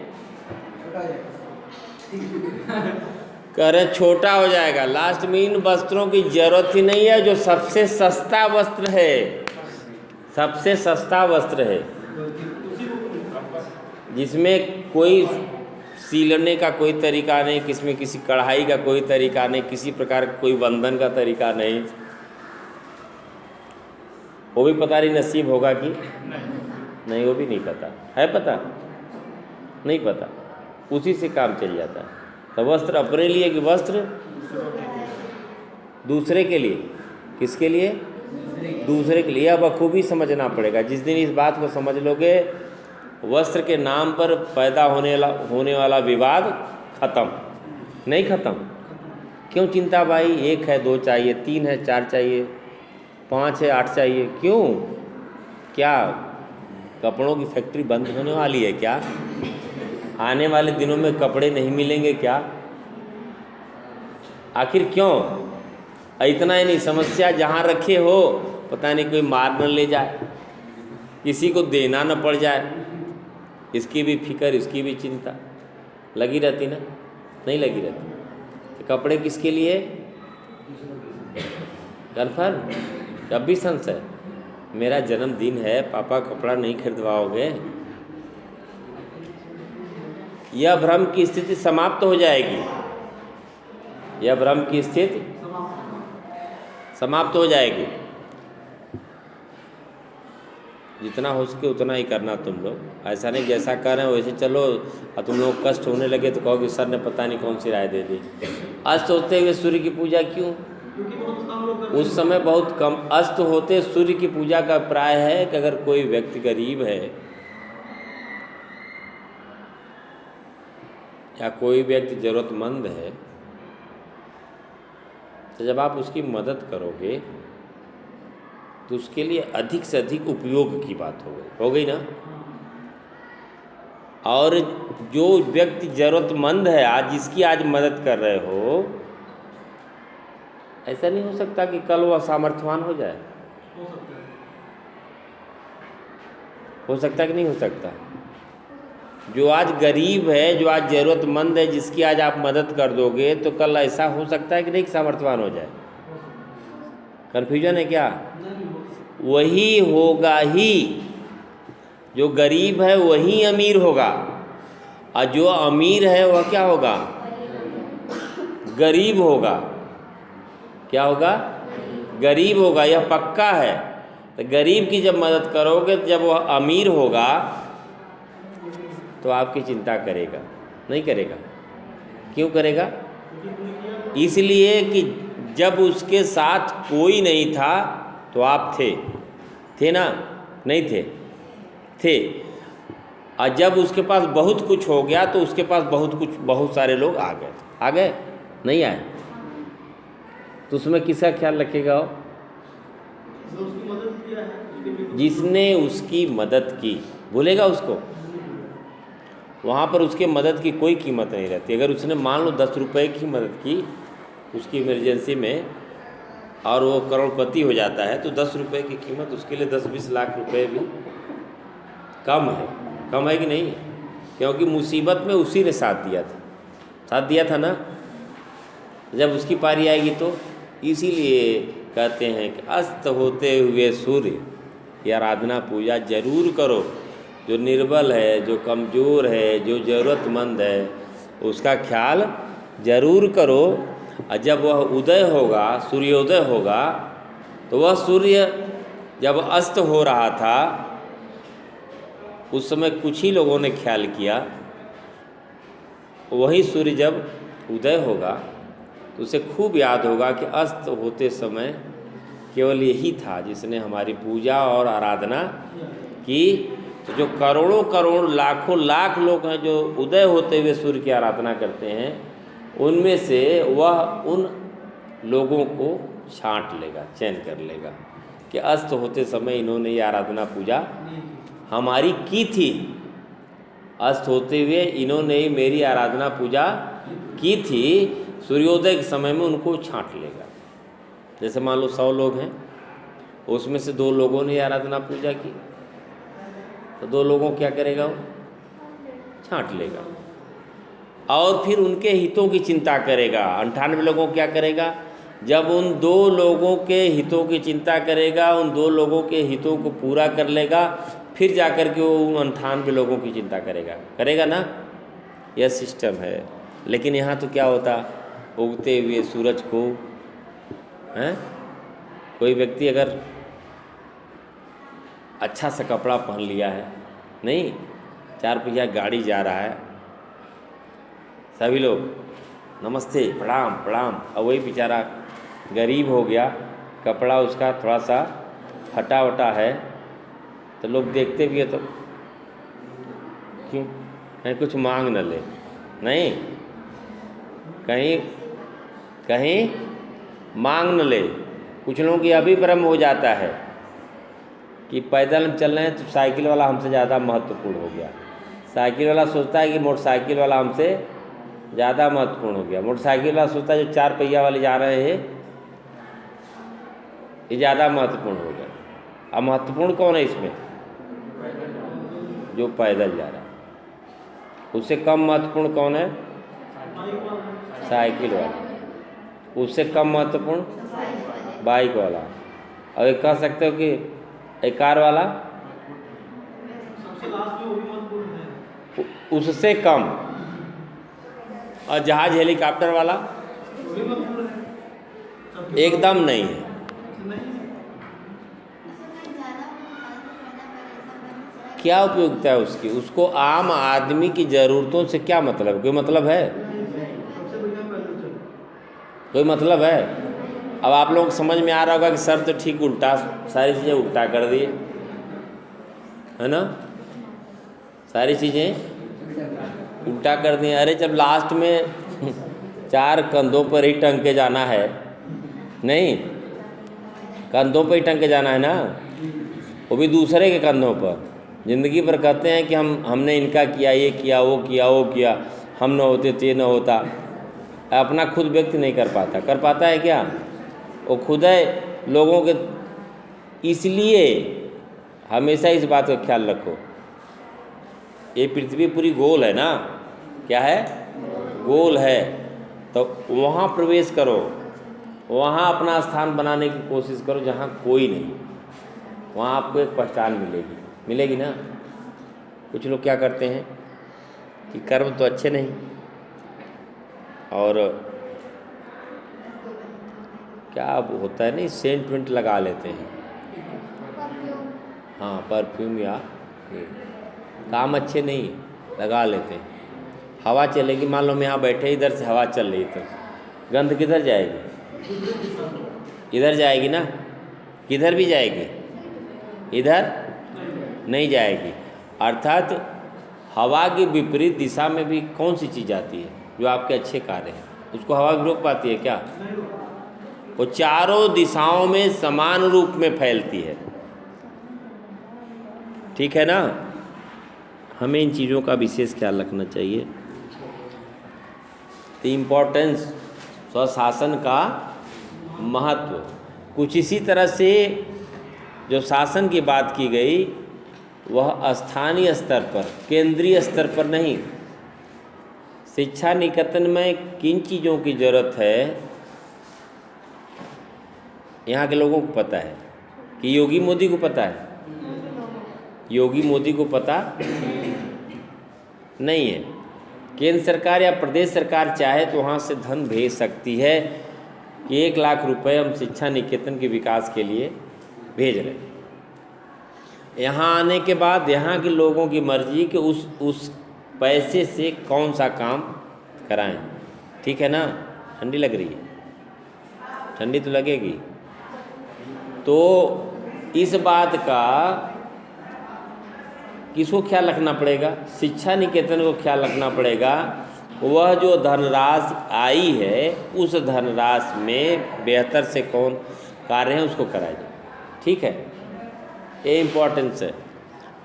कह रहे छोटा हो जाएगा। लास्ट में इन वस्त्रों की जरूरत ही नहीं है। जो सबसे सस्ता वस्त्र है, सबसे सस्ता वस्त्र है, जिसमें कोई सीलने का कोई तरीका नहीं, किसमें किसी कढ़ाई का कोई तरीका नहीं, किसी प्रकार का कोई बंधन का तरीका नहीं, वो भी पता नहीं नसीब होगा कि नहीं, वो भी नहीं पता है। पता नहीं, पता, उसी से काम चल जाता है। तो वस्त्र अपने लिए कि वस्त्र दूसरे के लिए। किसके लिए? दूसरे के लिए। अब बखूबी समझना पड़ेगा। जिस दिन इस बात को समझ लोगे, वस्त्र के नाम पर पैदा होने वाला विवाद खत्म। नहीं खत्म? क्यों चिंता भाई? 1 है 2 चाहिए, 3 है 4 चाहिए, 5 है 8 चाहिए, क्यों? क्या कपड़ों की फैक्ट्री बंद होने वाली है क्या? आने वाले दिनों में कपड़े नहीं मिलेंगे क्या? आखिर क्यों? इतना ही नहीं, समस्या जहाँ रखे हो पता नहीं कोई मार न ले जाए, किसी को देना न पड़ जाए, इसकी भी फिक्र, इसकी भी चिंता लगी रहती ना? नहीं लगी रहती? तो कपड़े किसके लिए? कन्फर्म? कब भी संशय? मेरा जन्मदिन है, पापा कपड़ा नहीं खरीदवाओगे? यह भ्रम की स्थिति समाप्त हो जाएगी। यह भ्रम की स्थिति समाप्त हो जाएगी। जितना हो सके उतना ही करना तुम लोग। ऐसा नहीं जैसा कर रहे हो वैसे चलो, और तुम लोग कष्ट होने लगे तो कहोगे सर ने पता नहीं कौन सी राय दे दी। अस्त होते हुए सूर्य की पूजा क्यों? उस समय बहुत कम अस्त होते सूर्य की पूजा का प्राय है कि अगर कोई व्यक्ति गरीब है या कोई व्यक्ति जरूरतमंद है, तो जब आप उसकी मदद करोगे तो उसके लिए अधिक से अधिक उपयोग की बात हो गई ना? और जो व्यक्ति जरूरतमंद है आज, जिसकी आज मदद कर रहे हो, ऐसा नहीं हो सकता कि कल वह सामर्थ्यवान हो जाए। हो सकता कि नहीं हो सकता? जो आज गरीब है, जो आज ज़रूरतमंद है, जिसकी आज आप मदद कर दोगे तो कल ऐसा हो सकता है कि नहीं सामर्थ्यवान हो जाए। कन्फ्यूजन है क्या? वही होगा ही, जो गरीब है वही अमीर होगा, और जो अमीर है वह क्या होगा? गरीब होगा। क्या होगा? गरीब होगा। यह पक्का है। तो गरीब की जब मदद करोगे, जब वह अमीर होगा तो आपकी चिंता करेगा? नहीं करेगा? क्यों करेगा? इसलिए कि जब उसके साथ कोई नहीं था तो आप थे ना? नहीं थे? थे। और जब उसके पास बहुत कुछ हो गया तो उसके पास बहुत सारे लोग आ गए? नहीं आए? तो उसमें किसका ख्याल रखेगा वो? जिसने उसकी मदद की। भूलेगा उसको? वहाँ पर उसके मदद की कोई कीमत नहीं रहती। अगर उसने मान लो 10 रुपये की मदद की उसकी इमरजेंसी में, और वो करोड़पति हो जाता है, तो 10 रुपये की कीमत उसके लिए 10-20 लाख रुपए भी कम है कि नहीं? क्योंकि मुसीबत में उसी ने साथ दिया था ना? जब उसकी पारी आएगी तो इसीलिए कहते हैं कि अस्त होते हुए सूर्य की आराधना पूजा जरूर करो। जो निर्बल है, जो कमज़ोर है, जो ज़रूरतमंद है, उसका ख्याल जरूर करो। और जब वह उदय होगा, सूर्योदय होगा, तो वह सूर्य जब अस्त हो रहा था उस समय कुछ ही लोगों ने ख्याल किया, वही सूर्य जब उदय होगा तो उसे खूब याद होगा कि अस्त होते समय केवल यही था जिसने हमारी पूजा और आराधना की। तो जो करोड़ों करोड़ लाखों लाख लोग हैं जो उदय होते हुए सूर्य की आराधना करते हैं, उनमें से वह उन लोगों को छांट लेगा, चयन कर लेगा कि अस्त होते समय इन्होंने ये आराधना पूजा हमारी की थी, अस्त होते हुए इन्होंने ही मेरी आराधना पूजा की थी। सूर्योदय के समय में उनको छांट लेगा। जैसे मान लो 100 लोग हैं, उसमें से 2 लोगों ने आराधना पूजा की, तो 2 लोगों क्या करेगा वो? छांट लेगा। और फिर उनके हितों की चिंता करेगा। 98 लोगों क्या करेगा? जब उन 2 लोगों के हितों की चिंता करेगा, उन 2 लोगों के हितों को पूरा कर लेगा, फिर जाकर के वो उन 98 लोगों की चिंता करेगा ना? यह सिस्टम है। लेकिन यहाँ तो क्या होता, उगते हुए सूरज को कोई व्यक्ति अगर अच्छा सा कपड़ा पहन लिया है, नहीं 4 पहिया गाड़ी जा रहा है, सभी लोग नमस्ते प्रणाम प्रणाम, और वही बेचारा गरीब हो गया, कपड़ा उसका थोड़ा सा फटा वटा है, तो लोग देखते भी है तो क्यों कहीं कुछ मांग न ले, नहीं कहीं कहीं मांग न ले। कुछ लोगों की अभी भ्रम हो जाता है कि पैदल हम चल रहे हैं तो साइकिल वाला हमसे ज़्यादा महत्वपूर्ण हो गया। साइकिल वाला सोचता है कि मोटरसाइकिल वाला हमसे ज़्यादा महत्वपूर्ण हो गया। मोटरसाइकिल वाला सोचता है जो 4 पहिया वाले जा रहे हैं ये ज़्यादा महत्वपूर्ण हो गया। अब महत्वपूर्ण कौन है इसमें? जो पैदल जा रहा है। उससे कम महत्वपूर्ण कौन है? साइकिल वाला। उससे कम महत्वपूर्ण बाइक वाला। और एक कह सकते हो कि एक कार वाला सबसे लास्ट में वो भी महत्वपूर्ण है। उससे कम। और जहाज हेलीकॉप्टर वाला वो भी महत्वपूर्ण है। सबके एकदम नहीं है। नहीं क्या उपयोगिता है उसकी? उसको आम आदमी की ज़रूरतों से क्या मतलब है? कोई मतलब है? सबसे बढ़िया पैदल चलो। कोई मतलब है? अब आप लोग को समझ में आ रहा होगा कि सर तो ठीक उल्टा, सारी चीज़ें उल्टा कर दिए, है ना? सारी चीज़ें उल्टा कर दिए। अरे जब लास्ट में 4 कंधों पर ही टंग के जाना है, नहीं कंधों पर ही टंग के जाना है ना, वो भी दूसरे के कंधों पर। ज़िंदगी भर कहते हैं कि हमने इनका किया, ये किया, वो किया, वो किया, हम न होते तो ये न होता। अपना खुद व्यक्त नहीं कर पाता है क्या? वो खुद है लोगों के। इसलिए हमेशा इस बात का ख्याल रखो, ये पृथ्वी पूरी गोल है ना। क्या है? गोल है। तो वहाँ प्रवेश करो, वहाँ अपना स्थान बनाने की कोशिश करो जहाँ कोई नहीं। वहाँ आपको एक पहचान मिलेगी ना। कुछ लोग क्या करते हैं कि कर्म तो अच्छे नहीं, और क्या अब होता है नहीं, सेंट वेंट लगा लेते हैं। हाँ, परफ्यूम या ये काम अच्छे नहीं लगा लेते हैं। हवा चलेगी, मान लो हम यहाँ बैठे, इधर से हवा चल रही तो गंध किधर जाएगी? इधर जाएगी ना। किधर भी जाएगी, इधर नहीं जाएगी। अर्थात हवा की विपरीत दिशा में भी कौन सी चीज़ आती है जो आपके अच्छे कार्य हैं, उसको हवा भी रोक पाती है क्या? वो चारों दिशाओं में समान रूप में फैलती है। ठीक है ना? हमें इन चीज़ों का विशेष ख्याल रखना चाहिए। द इम्पोर्टेंस, स्वशासन का महत्व। कुछ इसी तरह से जो शासन की बात की गई वह स्थानीय स्तर पर, केंद्रीय स्तर पर नहीं। शिक्षा निकेतन में किन चीज़ों की ज़रूरत है यहाँ के लोगों को पता है कि योगी मोदी को पता है? योगी मोदी को पता नहीं है। केंद्र सरकार या प्रदेश सरकार चाहे तो वहाँ से धन भेज सकती है कि 1 लाख रुपए हम शिक्षा निकेतन के विकास के लिए भेज रहे हैं। यहाँ आने के बाद यहाँ के लोगों की मर्जी कि उस पैसे से कौन सा काम कराएं। ठीक है ना? ठंडी लग रही है? ठंडी तो लगेगी। तो इस बात का किसको ख्याल रखना पड़ेगा? शिक्षा निकेतन को ख्याल रखना पड़ेगा। वह जो धनराशि आई है उस धनराशि में बेहतर से कौन कार्य है उसको कराया जाए। ठीक है, ये इम्पोर्टेंस है।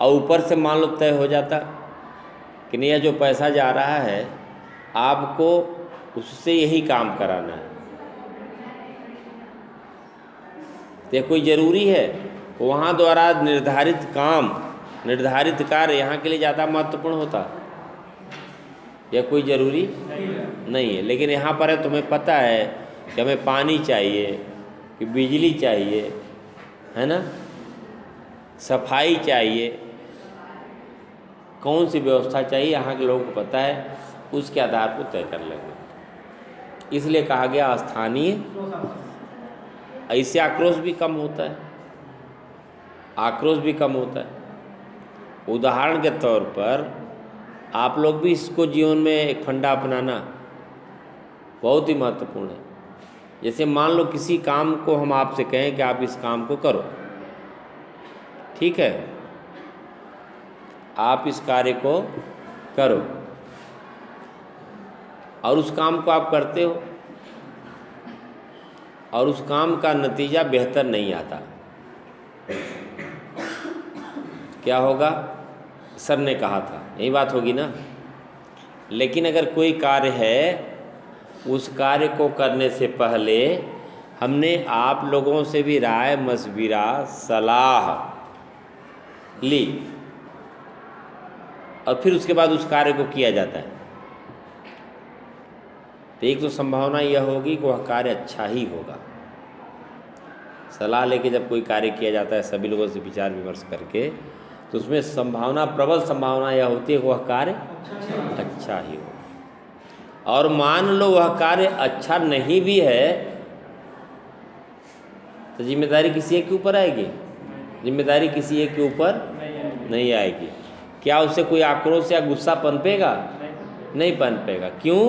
और ऊपर से मान लो तय हो जाता कि नहीं, यह जो पैसा जा रहा है आपको उससे यही काम कराना है, तो कोई ज़रूरी है वहाँ द्वारा निर्धारित काम, निर्धारित कार्य यहाँ के लिए ज़्यादा महत्वपूर्ण होता? यह कोई ज़रूरी नहीं है। लेकिन यहाँ पर है, तुम्हें पता है कि हमें पानी चाहिए, कि बिजली चाहिए, है ना, सफाई चाहिए, कौन सी व्यवस्था चाहिए यहाँ के लोगों को पता है, उसके आधार पर तय कर लेंगे। इसलिए कहा गया स्थानीय। इससे आक्रोश भी कम होता है, आक्रोश भी कम होता है। उदाहरण के तौर पर आप लोग भी इसको जीवन में एक फंडा अपनाना बहुत ही महत्वपूर्ण है। जैसे मान लो किसी काम को हम आपसे कहें कि आप इस काम को करो, ठीक है, आप इस कार्य को करो, और उस काम को आप करते हो और उस काम का नतीजा बेहतर नहीं आता, क्या होगा? सर ने कहा था, यही बात होगी ना। लेकिन अगर कोई कार्य है, उस कार्य को करने से पहले हमने आप लोगों से भी राय मशविरा सलाह ली और फिर उसके बाद उस कार्य को किया जाता है, तो एक तो संभावना यह होगी कि वह कार्य अच्छा ही होगा। सलाह लेके जब कोई कार्य किया जाता है सभी लोगों से विचार विमर्श करके, तो उसमें संभावना, प्रबल संभावना यह होती है कि वह कार्य अच्छा ही हो। और मान लो वह कार्य अच्छा नहीं भी है, तो जिम्मेदारी किसी एक के ऊपर आएगी? जिम्मेदारी किसी एक के ऊपर नहीं आएगी। क्या उससे कोई आक्रोश या गुस्सा पनपेगा? नहीं पनपेगा। क्यों?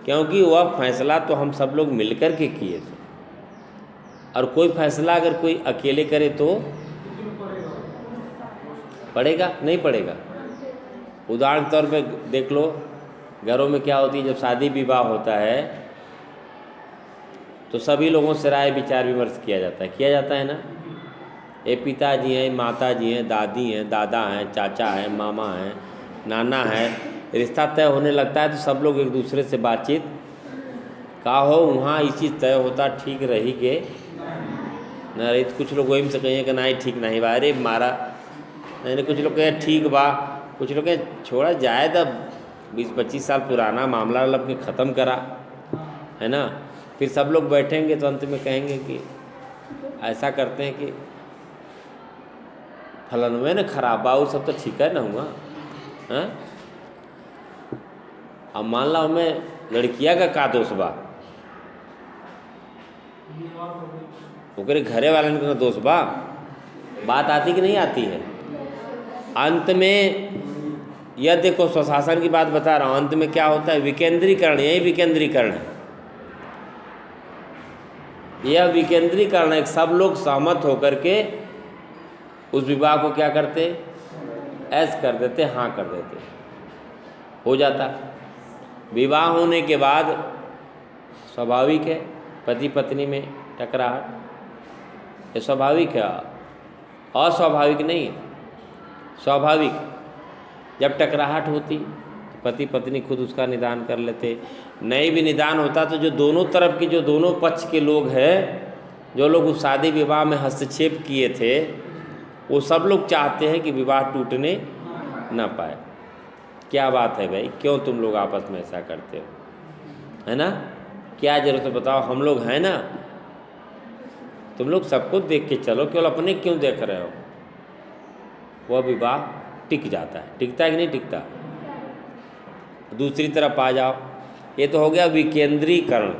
क्योंकि वह फैसला तो हम सब लोग मिलकर के किए थे, और कोई फैसला अगर कोई अकेले करे तो पड़ेगा? नहीं पड़ेगा। उदाहरण के तौर पे देख लो, घरों में क्या होती है, जब शादी विवाह होता है तो सभी लोगों से राय विचार विमर्श किया जाता है ना। ये पिताजी हैं, माता जी हैं, दादी हैं, दादा हैं, चाचा हैं, मामा हैं, नाना है, रिश्ता तय होने लगता है तो सब लोग एक दूसरे से बातचीत का हो, वहाँ ये चीज़ तय होता ठीक रही के न रही। तो कुछ लोग वही से कहें कि नहीं ठीक नहीं बा, अरे मारा नहीं, कुछ लोग कहें ठीक बा, कुछ लोग कहें छोड़ा जाए, तब 20-25 साल पुराना मामला लब के ख़त्म करा, है ना। फिर सब लोग बैठेंगे तो अंत में कहेंगे कि ऐसा करते हैं कि फलनवे ने खराब बा, वो सब तो ठीक है ना हुआ, हैं। अब मान ला हमें लड़किया का दोष बा, ओकरे घरे वाले का दोष बा, बात आती कि नहीं आती है? अंत में यह देखो, स्वशासन की बात बता रहा हूँ, अंत में क्या होता है? विकेंद्रीकरण। यही विकेंद्रीकरण है, यह विकेंद्रीकरण है। सब लोग सहमत होकर के उस विवाह को क्या करते? ऐस कर देते, हाँ कर देते, हो जाता। विवाह होने के बाद स्वाभाविक है पति पत्नी में टकराहट, ये स्वाभाविक है, अस्वाभाविक नहीं है, स्वाभाविक। जब टकराहट होती तो पति पत्नी खुद उसका निदान कर लेते। नहीं भी निदान होता तो जो दोनों तरफ के, जो दोनों पक्ष के लोग हैं, जो लोग उस शादी विवाह में हस्तक्षेप किए थे, वो सब लोग चाहते हैं कि विवाह टूटने ना पाए। क्या बात है भाई, क्यों तुम लोग आपस में ऐसा करते हो, है ना? क्या जरूरत है बताओ? हम लोग हैं ना, तुम लोग सबको देख के चलो, केवल अपने क्यों देख रहे हो? वह विवाह टिक जाता है। टिकता है कि नहीं टिकता? दूसरी तरफ आ जाओ, ये तो हो गया विकेंद्रीकरण,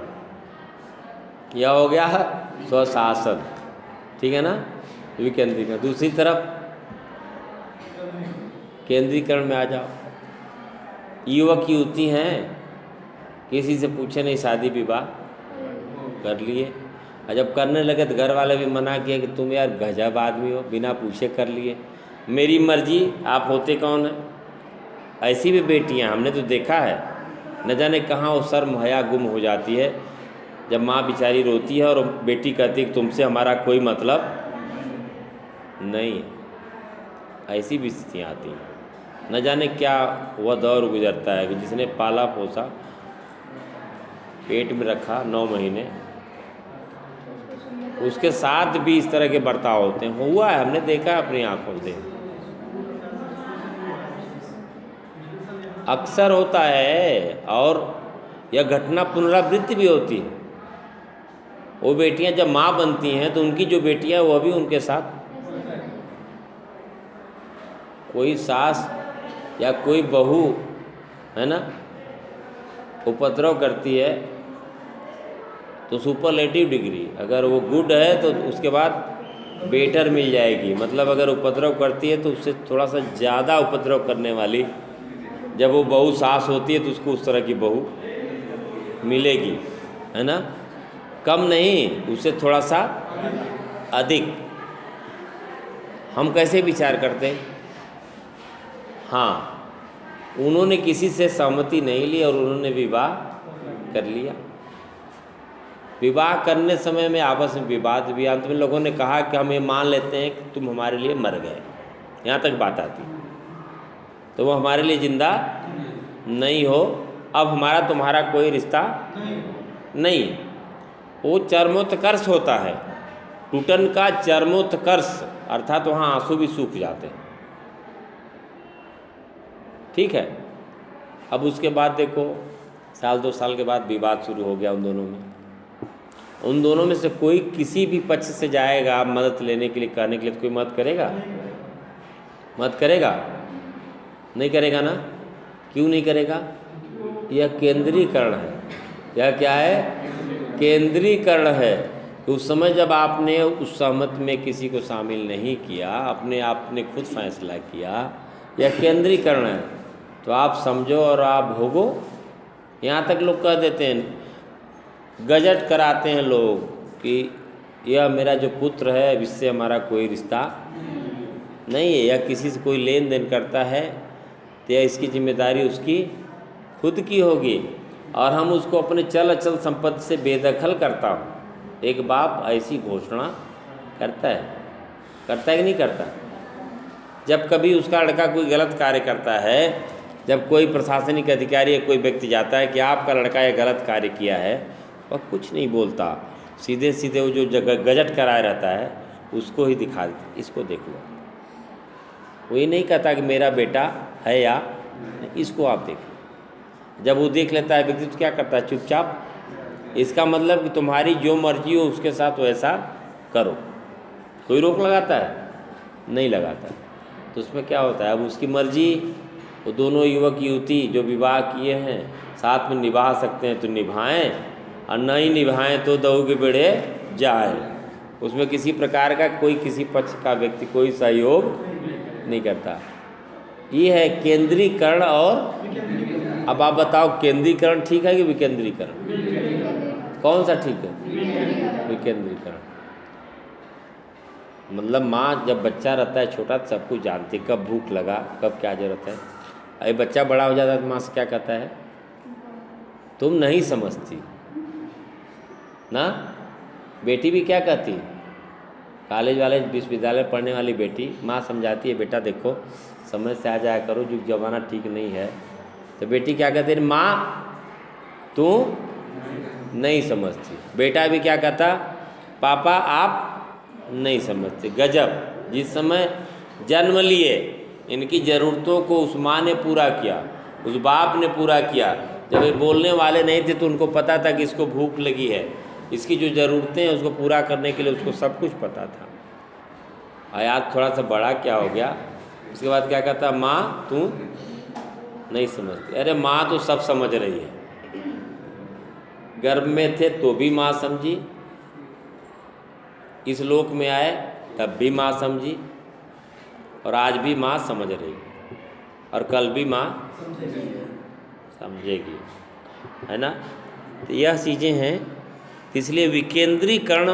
यह हो गया स्वशासन, ठीक है ना, विकेंद्रीकरण। दूसरी तरफ केंद्रीकरण में आ जाओ। युवक युवती हैं, किसी से पूछे नहीं, शादी विवाह कर लिए, और जब करने लगे तो घर वाले भी मना किए कि तुम यार गजब आदमी हो, बिना पूछे कर लिए, मेरी मर्जी, आप होते कौन है? ऐसी भी बेटियां हमने तो देखा है, न जाने कहाँ वो शर्म हया गुम हो जाती है जब माँ बेचारी रोती है और बेटी कहती है कि तुमसे हमारा कोई मतलब नहीं है। ऐसी भी स्थितियाँ आती हैं। न जाने क्या वह दौर गुजरता है कि जिसने पाला पोसा, पेट में रखा 9 महीने, उसके साथ भी इस तरह के बर्ताव होते हैं। हुआ है, हमने देखा है अपनी आंखों से, अक्सर होता है। और यह घटना पुनरावृत्ति भी होती है। वो बेटियां जब माँ बनती हैं तो उनकी जो बेटियां, वह भी उनके साथ, कोई सास या कोई बहू, है ना, उपद्रव करती है तो सुपरलेटिव डिग्री, अगर वो गुड है तो उसके बाद बेटर मिल जाएगी। मतलब अगर उपद्रव करती है तो उससे थोड़ा सा ज़्यादा उपद्रव करने वाली, जब वो बहू सास होती है तो उसको उस तरह की बहू मिलेगी, है ना। कम नहीं, उससे थोड़ा सा अधिक। हम कैसे विचार करते हैं? हाँ, उन्होंने किसी से सहमति नहीं ली और उन्होंने विवाह कर लिया। विवाह करने समय में आपस में विवाद भी, अंत में लोगों ने कहा कि हम ये मान लेते हैं कि तुम हमारे लिए मर गए, यहाँ तक बात आती, तो वो हमारे लिए जिंदा नहीं हो, अब हमारा तुम्हारा कोई रिश्ता नहीं। वो चरमोत्कर्ष होता है, टूटन का चरमोत्कर्ष, अर्थात वहाँ आंसू भी सूख जाते हैं। ठीक है। अब उसके बाद देखो, साल 2 साल के बाद विवाद शुरू हो गया उन दोनों में। उन दोनों में से कोई किसी भी पक्ष से जाएगा मदद लेने के लिए, कहने के लिए, तो कोई मदद करेगा? मदद करेगा? नहीं करेगा ना। क्यों नहीं करेगा? यह केंद्रीकरण है। यह क्या है? केंद्रीकरण है। कि उस समय जब आपने उस सहमत में किसी को शामिल नहीं किया, आपने खुद फैसला किया, यह केंद्रीकरण है। तो आप समझो और आप भोगो। यहाँ तक लोग कह देते हैं, गजट कराते हैं लोग कि यह मेरा जो पुत्र है, अब इससे हमारा कोई रिश्ता नहीं है, या किसी से कोई लेन देन करता है तो यह इसकी जिम्मेदारी उसकी खुद की होगी, और हम उसको अपने चल अचल संपत्ति से बेदखल करता हूँ। एक बाप ऐसी घोषणा करता है कि नहीं करता? जब कभी उसका लड़का कोई गलत कार्य करता है, जब कोई प्रशासनिक अधिकारी या कोई व्यक्ति जाता है कि आपका लड़का ये गलत कार्य किया है, वह कुछ नहीं बोलता, सीधे सीधे वो जो जगह गजट कराया रहता है उसको ही दिखा देता, इसको देख लो। वो ये नहीं कहता कि मेरा बेटा है या इसको आप देख लो। जब वो देख लेता है व्यक्ति तो क्या करता है? चुपचाप। इसका मतलब कि तुम्हारी जो मर्जी हो उसके साथ वैसा करो। कोई रोक लगाता है? नहीं लगाता। तो उसमें क्या होता है? अब उसकी मर्जी, वो दोनों युवक युवती जो विवाह किए हैं साथ में निभा सकते हैं तो निभाएं, और नहीं निभाएं तो दऊ के बेड़े जाए। उसमें किसी प्रकार का कोई किसी पक्ष का व्यक्ति कोई सहयोग नहीं करता। ये है केंद्रीकरण। और अब आप बताओ, केंद्रीकरण ठीक है कि विकेंद्रीकरण? कौन सा ठीक है? विकेंद्रीकरण। मतलब माँ जब बच्चा रहता है छोटा तो सब कुछ जानती है, कब भूख लगा, कब क्या जरूरत है। अरे बच्चा बड़ा हो जाता है तो माँ से क्या कहता है? तुम नहीं समझती ना। बेटी भी क्या कहती? कॉलेज वाले विश्वविद्यालय पढ़ने वाली बेटी माँ समझाती है, बेटा देखो समय से आ जाया करो, जो जमाना ठीक नहीं है। तो बेटी क्या कहती है? माँ तू नहीं समझती। बेटा भी क्या कहता? पापा आप नहीं समझते। गजब। जिस समय जन्म लिए इनकी ज़रूरतों को उस माँ ने पूरा किया, उस बाप ने पूरा किया। जब ये बोलने वाले नहीं थे तो उनको पता था कि इसको भूख लगी है, इसकी जो ज़रूरतें हैं उसको पूरा करने के लिए उसको सब कुछ पता था। और आज थोड़ा सा बड़ा क्या हो गया, उसके बाद क्या कहता? माँ तू नहीं समझती। अरे माँ तो सब समझ रही है। गर्भ में थे तो भी माँ समझी, इस लोक में आए तब भी माँ समझी, और आज भी माँ समझ रही, और कल भी माँ समझेगी, है ना। तो यह चीज़ें हैं। इसलिए विकेंद्रीकरण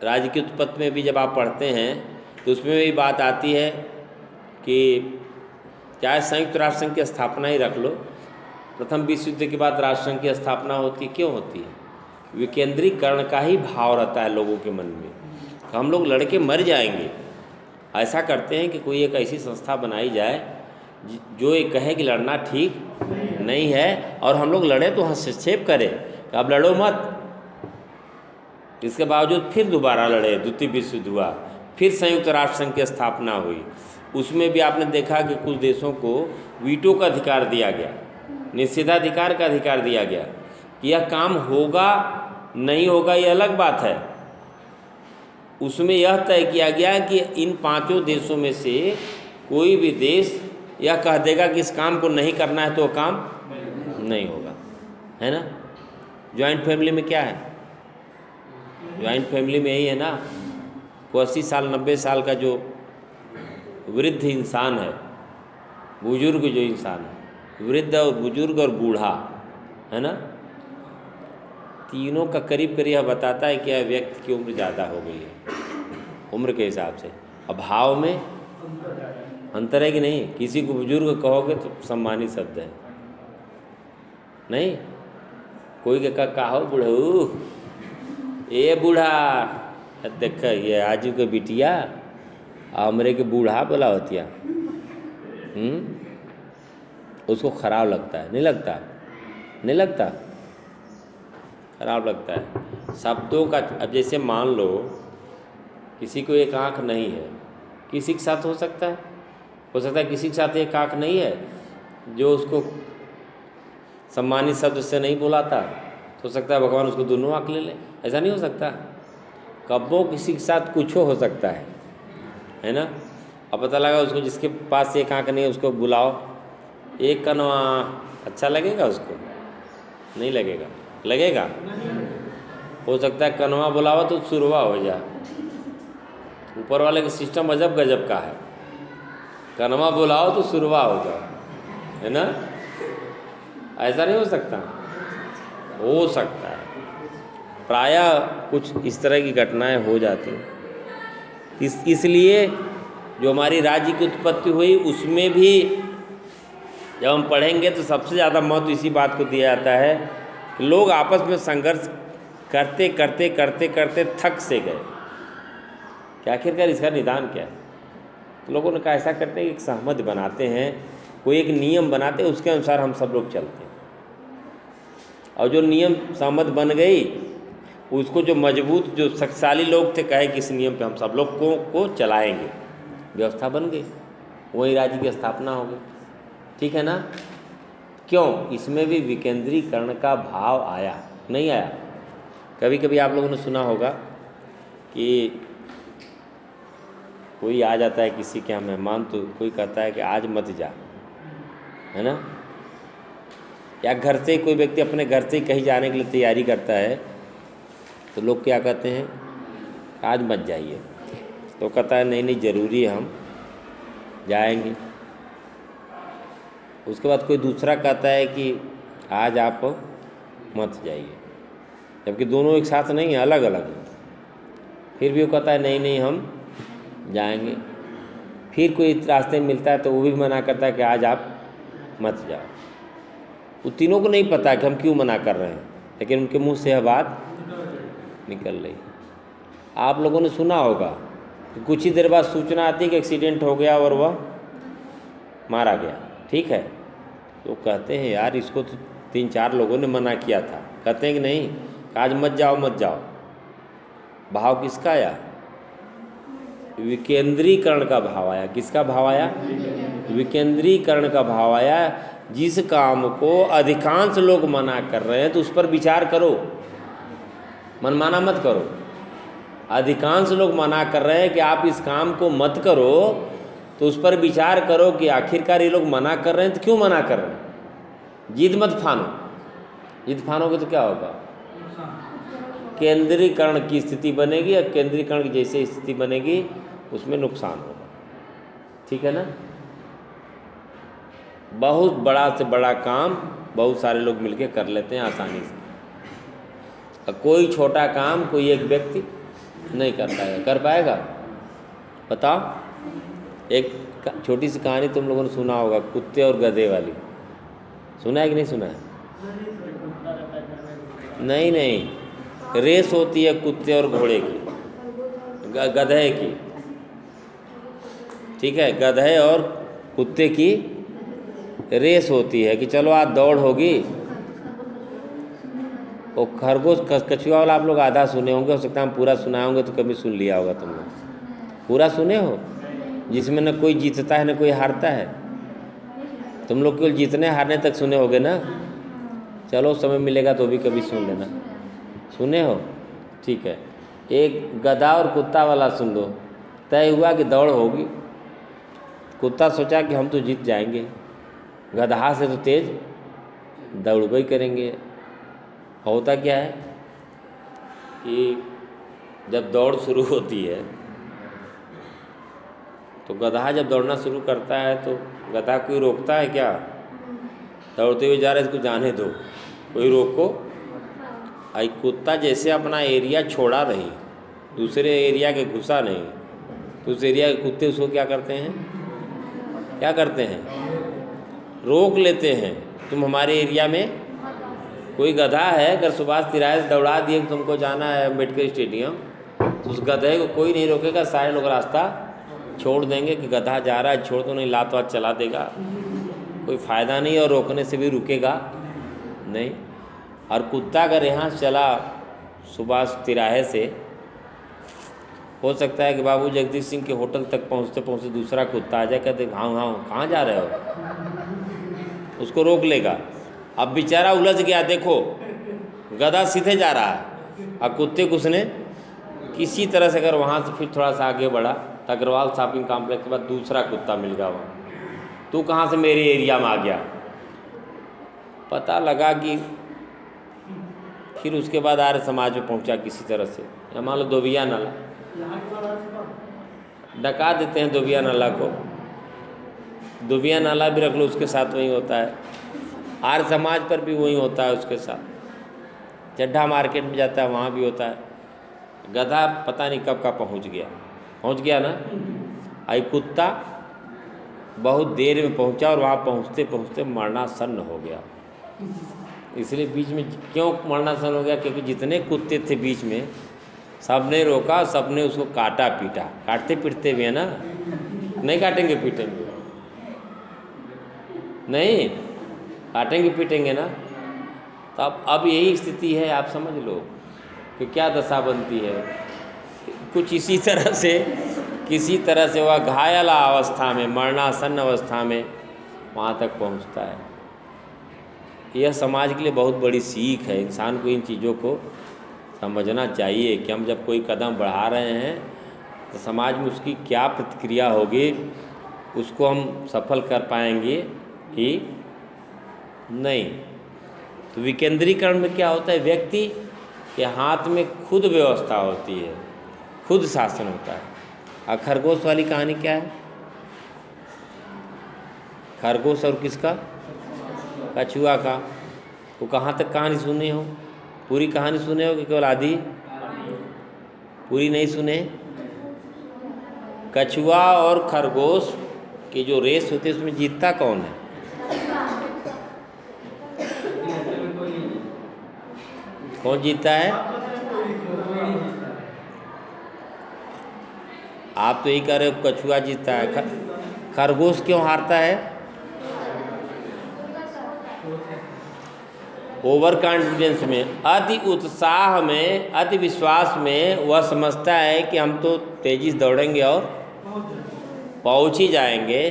राज्य की उत्पत्ति में भी जब आप पढ़ते हैं तो उसमें भी बात आती है कि चाहे संयुक्त राष्ट्र संघ की स्थापना ही रख लो, प्रथम विश्व युद्ध के बाद राष्ट्र संघ की स्थापना होती है। क्यों होती है? विकेंद्रीकरण का ही भाव रहता है लोगों के मन में, हम लोग लड़के मर जाएंगे। ऐसा करते हैं कि कोई एक ऐसी संस्था बनाई जाए जो ये कहे कि लड़ना ठीक नहीं है, और हम लोग लड़े तो हस्तक्षेप करें कि अब लड़ो मत। इसके बावजूद फिर दोबारा लड़े, द्वितीय विश्व युद्ध हुआ, फिर संयुक्त राष्ट्र संघ की स्थापना हुई। उसमें भी आपने देखा कि कुछ देशों को वीटो का अधिकार दिया गया, निषेधाधिकार का अधिकार दिया गया कि यह काम होगा नहीं होगा ये अलग बात है। उसमें यह तय किया गया कि इन 5 देशों में से कोई भी देश यह कह देगा कि इस काम को नहीं करना है तो काम नहीं होगा, है ना। जॉइंट फैमिली में क्या है? जॉइंट फैमिली में यही है ना, वो 80 साल 90 साल का जो वृद्ध इंसान है, बुजुर्ग जो इंसान है, वृद्ध और बुजुर्ग और बूढ़ा, है ना, तीनों का करीब करीब यह बताता है कि यह व्यक्ति की उम्र ज़्यादा हो गई है, उम्र के हिसाब से। अब भाव में अंतर है कि नहीं? किसी को बुजुर्ग कहोगे तो सम्मानित शब्द है, नहीं? कोई के कहो बुढ़ऊ, ए बूढ़ा, देख ये आजू के बिटिया हमरे के बूढ़ा बोला होतिया, उसको खराब लगता है, नहीं लगता? नहीं लगता? खराब लगता है शब्दों का। अब जैसे मान लो किसी को एक आँख नहीं है, किसी के साथ हो सकता है किसी के साथ एक आँख नहीं है जो उसको सम्मानित शब्द से नहीं बुलाता, तो हो सकता है भगवान उसको दोनों आँख ले ले। ऐसा नहीं हो सकता? कब्बों किसी के साथ कुछ हो सकता है ना? अब पता लगा उसको जिसके पास एक आँख नहीं है उसको बुलाओ, एक कनवा, अच्छा लगेगा उसको? नहीं लगेगा। लगेगा? हो सकता है कनवा बुलावा तो सुरवा हो जाए। ऊपर वाले का सिस्टम अजब गजब का है, कनवा बुलाओ तो सुरवा हो जाओ, है ना? ऐसा नहीं हो सकता? हो सकता है। प्रायः कुछ इस तरह की घटनाएं हो जाती हैं। इसलिए जो हमारी राज्य की उत्पत्ति हुई उसमें भी जब हम पढ़ेंगे तो सबसे ज़्यादा महत्व इसी बात को दिया जाता है कि लोग आपस में संघर्ष करते करते करते करते थक से गए कि आखिरकार इसका निदान क्या है। तो लोगों ने कहा ऐसा करते हैं कि एक सहमत बनाते हैं, कोई एक नियम बनाते हैं, उसके अनुसार हम सब लोग चलते हैं। और जो नियम सहमत बन गई उसको जो मजबूत जो शक्तिशाली लोग थे कहे कि इस नियम पे हम सब लोग को चलाएंगे, व्यवस्था बन गई, वही राज्य की स्थापना हो गई। ठीक है ना? क्यों? इसमें भी विकेंद्रीकरण का भाव आया, नहीं आया? कभी कभी आप लोगों ने सुना होगा कि कोई आ जाता है किसी के यहाँ मेहमान, तो कोई कहता है कि आज मत जा, है ना? या घर से ही कोई व्यक्ति अपने घर से ही कहीं जाने के लिए तैयारी करता है तो लोग क्या कहते हैं, आज मत जाइए। तो कहता है नहीं नहीं ज़रूरी है, हम जाएंगे। उसके बाद कोई दूसरा कहता है कि आज आप मत जाइए, जबकि दोनों एक साथ नहीं है, अलग अलग है। फिर भी वो कहता है नहीं नहीं हम जाएंगे। फिर कोई रास्ते में मिलता है तो वो भी मना करता है कि आज आप मत जाओ। वो तीनों को नहीं पता कि हम क्यों मना कर रहे हैं, लेकिन उनके मुंह से यह बात निकल रही। आप लोगों ने सुना होगा कि कुछ ही देर बाद सूचना आती है कि एक्सीडेंट हो गया और वह मारा गया। ठीक है, तो कहते हैं यार इसको तो 3-4 लोगों ने मना किया था। कहते हैं कि नहीं, आज मत जाओ मत जाओ। भाव किसका आया? विकेंद्रीकरण का भाव आया। किसका भाव आया? विकेंद्रीकरण का भाव आया। जिस काम को अधिकांश लोग मना कर रहे हैं तो उस पर विचार करो, मनमाना मत करो। अधिकांश लोग मना कर रहे हैं कि आप इस काम को मत करो, तो उस पर विचार करो कि आखिरकार ये लोग मना कर रहे हैं तो क्यों मना कर रहे हैं। जिद मत फानो, जिद फानोगे तो क्या होगा? केंद्रीकरण की स्थिति बनेगी, और केंद्रीकरण की जैसे स्थिति बनेगी उसमें नुकसान होगा। ठीक है ना? बहुत बड़ा से बड़ा काम बहुत सारे लोग मिलकर कर लेते हैं आसानी से, और कोई छोटा काम कोई एक व्यक्ति नहीं कर पाएगा। कर पाएगा? बताओ। एक छोटी सी कहानी तुम लोगों ने सुना होगा, कुत्ते और गधे वाली। सुना है कि नहीं सुना है? नहीं नहीं, रेस होती है कुत्ते और घोड़े की, गधे की। ठीक है, गधे और कुत्ते की रेस होती है कि चलो आज दौड़ होगी। वो खरगोश कछुआ वाला आप लोग आधा सुने होंगे, हो सकता है हम पूरा सुनाए होंगे, तो कभी सुन लिया होगा तुम लोग। पूरा सुने हो? जिसमें न कोई जीतता है न कोई हारता है। तुम लोग केवल जीतने हारने तक सुने होगे ना? चलो समय मिलेगा तो भी कभी सुन लेना। सुने हो? ठीक है। एक गधा और कुत्ता वाला सुन लो। तय हुआ कि दौड़ होगी। कुत्ता सोचा कि हम तो जीत जाएंगे, गधा से तो तेज दौड़ ही करेंगे। होता क्या है कि जब दौड़ शुरू होती है तो गधा जब दौड़ना शुरू करता है तो गधा कोई रोकता है क्या? दौड़ते हुए जा रहे, इसको जाने दो, कोई रोको एक कुत्ता जैसे अपना एरिया छोड़ा नहीं, दूसरे एरिया के घुसा नहीं, तो उस एरिया के कुत्ते उसको क्या करते हैं, क्या करते हैं, रोक लेते हैं। तुम हमारे एरिया में, कोई गधा है अगर सुभाष तिराहे से दौड़ा दिए कि तुमको जाना है अम्बेडकर स्टेडियम, तो उस गधे को कोई नहीं रोकेगा, सारे लोग रास्ता छोड़ देंगे कि गधा जा रहा है, छोड़ दो, नहीं लात वात चला देगा, कोई फ़ायदा नहीं, और रोकने से भी रुकेगा नहीं। और कुत्ता अगर यहाँ चला सुभाष तिराहे से, हो सकता है कि बाबू जगदीश सिंह के होटल तक पहुँचते पहुँचते दूसरा कुत्ता आ जाए, कहते हाँ हाँ कहाँ जा रहे हो, उसको रोक लेगा। अब बेचारा उलझ गया, देखो गधा सीधे जा रहा है और कुत्ते को उसने किसी तरह से अगर वहाँ से फिर थोड़ा सा आगे बढ़ा तो अग्रवाल शॉपिंग कॉम्प्लेक्स के बाद दूसरा कुत्ता मिल गया वहाँ, तू कहाँ से मेरे एरिया में आ गया। पता लगा कि फिर उसके बाद आर्य समाज में पहुँचा किसी तरह से, या मान लो दोबिया नाला, डका देते हैं दोबिया नाला को, दोबिया नाला भी रख लो उसके साथ वही होता है, आर्य समाज पर भी वही होता है उसके साथ, चड्ढा मार्केट में जाता है वहाँ भी होता है। गधा पता नहीं कब का पहुँच गया ना। आई कुत्ता बहुत देर में पहुँचा और वहाँ पहुँचते पहुँचते मरणासन्न हो गया। इसलिए बीच में क्यों मरणासन्न हो गया, क्योंकि जितने कुत्ते थे बीच में सब ने रोका, सब ने उसको काटा पीटा, काटते पीटते हुए ना, नहीं काटेंगे पीटेंगे, नहीं काटेंगे पीटेंगे ना। तो अब यही स्थिति है, आप समझ लो कि क्या दशा बनती है। कुछ इसी तरह से, किसी तरह से वह घायल अवस्था में, मरणासन्न अवस्था में वहाँ तक पहुँचता है। यह समाज के लिए बहुत बड़ी सीख है। इंसान को इन चीज़ों को समझना चाहिए कि हम जब कोई कदम बढ़ा रहे हैं तो समाज में उसकी क्या प्रतिक्रिया होगी, उसको हम सफल कर पाएंगे कि नहीं। तो विकेंद्रीकरण में क्या होता है, व्यक्ति के हाथ में खुद व्यवस्था होती है, खुद शासन होता है। और खरगोश वाली कहानी क्या है, खरगोश और किसका, कछुआ का। वो कहाँ तक कहानी सुने हो, पूरी कहानी सुने हो कि केवल आधी, पूरी नहीं सुने। कछुआ और खरगोश की जो रेस होती है उसमें जीतता कौन है, कौन जीतता है। आप तो यही कह रहे हो कछुआ जीतता है, खरगोश क्यों हारता है। ओवर कॉन्फिडेंस में, अति उत्साह में, अति विश्वास में वह समझता है कि हम तो तेजी से दौड़ेंगे और पहुंच ही जाएंगे,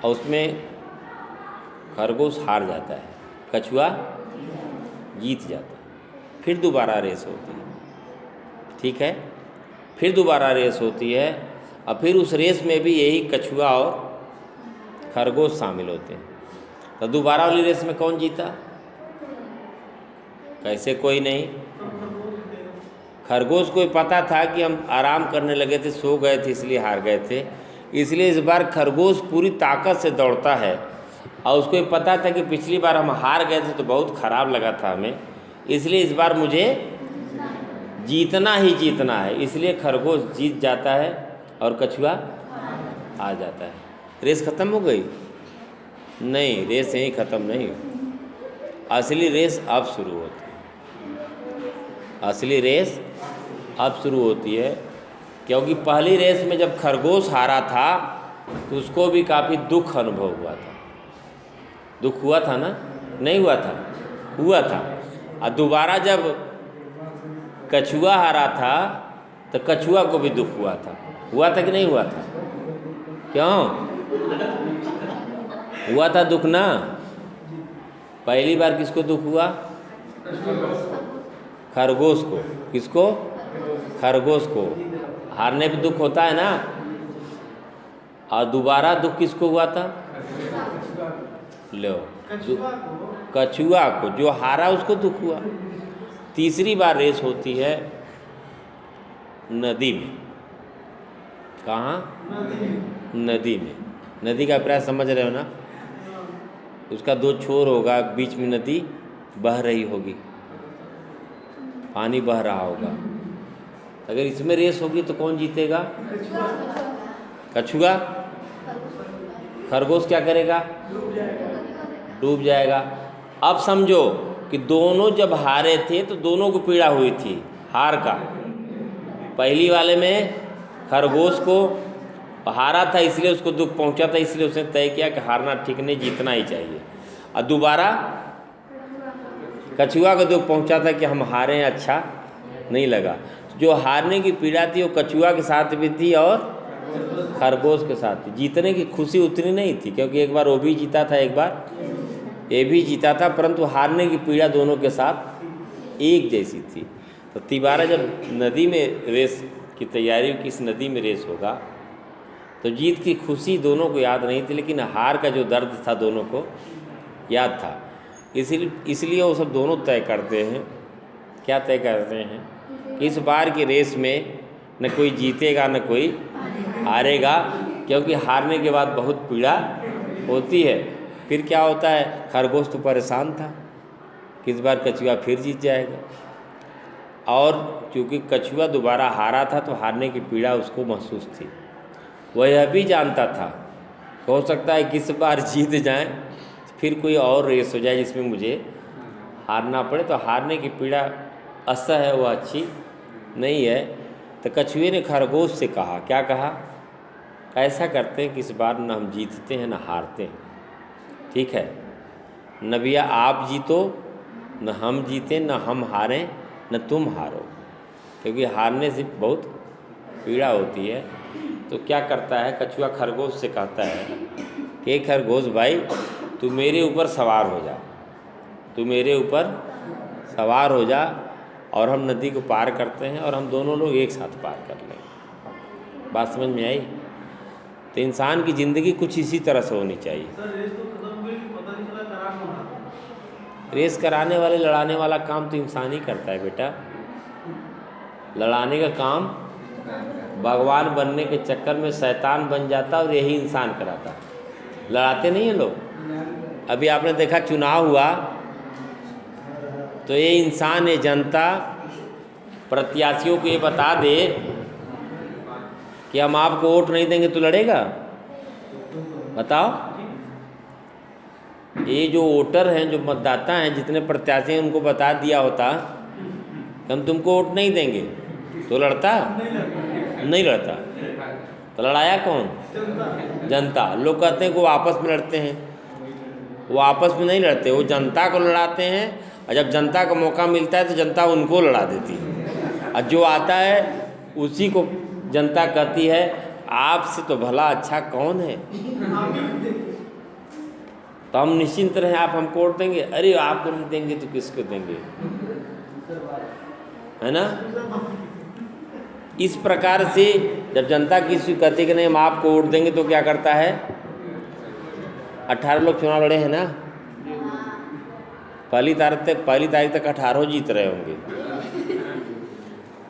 और उसमें खरगोश हार जाता है, कछुआ जीत जाता है। फिर दोबारा रेस होती है, ठीक है, फिर दोबारा रेस होती है, और फिर उस रेस में भी यही कछुआ और खरगोश शामिल होते हैं। तो दोबारा वाली रेस में कौन जीता, कैसे, कोई नहीं। खरगोश को पता था कि हम आराम करने लगे थे, सो गए थे, इसलिए हार गए थे। इसलिए इस बार खरगोश पूरी ताकत से दौड़ता है, और उसको ये पता था कि पिछली बार हम हार गए थे तो बहुत ख़राब लगा था हमें, इसलिए इस बार मुझे जीतना ही जीतना है। इसलिए खरगोश जीत जाता है और कछुआ आ जाता है। रेस ख़त्म हो गई, नहीं, रेस यहीं ख़त्म नहीं, असली रेस अब शुरू होती है। असली रेस अब शुरू होती है, क्योंकि पहली रेस में जब खरगोश हारा था तो उसको भी काफ़ी दुख अनुभव हुआ था। दुख हुआ था ना, नहीं हुआ था, हुआ था। और दोबारा जब कछुआ हारा था तो कछुआ को भी दुख हुआ था कि नहीं हुआ था, क्यों हुआ था दुख ना। पहली बार किसको दुख हुआ, खरगोश को। किसको, खरगोश को। हारने पे दुख होता है ना। और दोबारा दुख किसको हुआ था, लो, कछुआ को। जो हारा उसको दुख हुआ। तीसरी बार रेस होती है नदी में। कहाँ, नदी में। नदी का प्राय समझ रहे हो ना, उसका दो छोर होगा, बीच में नदी बह रही होगी, पानी बह रहा होगा। अगर इसमें रेस होगी तो कौन जीतेगा? कछुआ। खरगोश क्या करेगा? डूब जाएगा। अब समझो कि दोनों जब हारे थे तो दोनों को पीड़ा हुई थी हार का। पहली वाले में खरगोश को हारा था इसलिए उसको दुख पहुंचा था, इसलिए उसने तय किया कि हारना ठीक नहीं, जीतना ही चाहिए। और दोबारा कछुआ को दुख पहुंचा था कि हम हारे, अच्छा नहीं लगा। जो हारने की पीड़ा थी वो कछुआ के साथ भी थी और खरगोश के साथ थी। जीतने की खुशी उतनी नहीं थी क्योंकि एक बार वो भी जीता था, एक बार ये भी जीता था, परंतु हारने की पीड़ा दोनों के साथ एक जैसी थी। तो तिबारा जब नदी में रेस की तैयारी, किस नदी में रेस होगा, तो जीत की खुशी दोनों को याद नहीं थी, लेकिन हार का जो दर्द था दोनों को याद था। इसलिए वो सब दोनों तय करते हैं। क्या तय करते हैं? इस बार की रेस में न कोई जीतेगा न कोई हारेगा, क्योंकि हारने के बाद बहुत पीड़ा होती है। फिर क्या होता है, खरगोश तो परेशान था कि इस बार कछुआ फिर जीत जाएगा, और चूँकि कछुआ दोबारा हारा था तो हारने की पीड़ा उसको महसूस थी। वह यह भी जानता था हो सकता है कि इस बार जीत जाए, फिर कोई और रेस हो जाए जिसमें मुझे हारना पड़े, तो हारने की पीड़ा असह है, वह अच्छी नहीं है। तो कछुए ने खरगोश से कहा, क्या कहा? ऐसा करते हैं कि इस बार न हम जीतते हैं न हारते हैं, ठीक है? न भैया आप जीतो न हम जीतें, न हम हारें न तुम हारो, क्योंकि हारने से बहुत पीड़ा होती है। तो क्या करता है कछुआ? खरगोश से कहता है कि खरगोश भाई, तू मेरे ऊपर सवार हो जा, तू मेरे ऊपर सवार हो जा, और हम नदी को पार करते हैं और हम दोनों लोग एक साथ पार कर लेंगे। बात समझ में आई? तो इंसान की ज़िंदगी कुछ इसी तरह से होनी चाहिए। सर रेस तो खत्म हो गई, पता नहीं चला करा कौन रहा। रेस कराने वाले, लड़ाने वाला काम तो इंसान ही करता है बेटा। लड़ाने का काम भगवान बनने के चक्कर में शैतान बन जाता और यही इंसान कराता। लड़ाते नहीं हैं लोग। अभी आपने देखा चुनाव हुआ तो ये इंसान, ये जनता प्रत्याशियों को ये बता दे कि हम आपको वोट नहीं देंगे तो लड़ेगा? बताओ। ये जो वोटर हैं, जो मतदाता हैं, जितने प्रत्याशी हैं, उनको बता दिया होता कि हम तुमको वोट नहीं देंगे, तो लड़ता? नहीं लड़ता। तो लड़ाया कौन? जनता। लोग कहते हैं कि वो आपस में लड़ते हैं, वो आपस में नहीं लड़ते, वो जनता को लड़ाते हैं, और जब जनता को मौका मिलता है तो जनता उनको लड़ा देती है, और जो आता है उसी को जनता कहती है आपसे तो भला अच्छा कौन है, तो हम निश्चिंत रहें, आप हमको वोट देंगे। अरे आपको नहीं देंगे तो किसको देंगे, है ना? इस प्रकार से जब जनता किसी को कहती है कि नहीं हम आपको वोट देंगे, तो क्या करता है? 18 लोग चुनाव लड़े हैं ना, पहली तारीख तक 18 जीत रहे होंगे।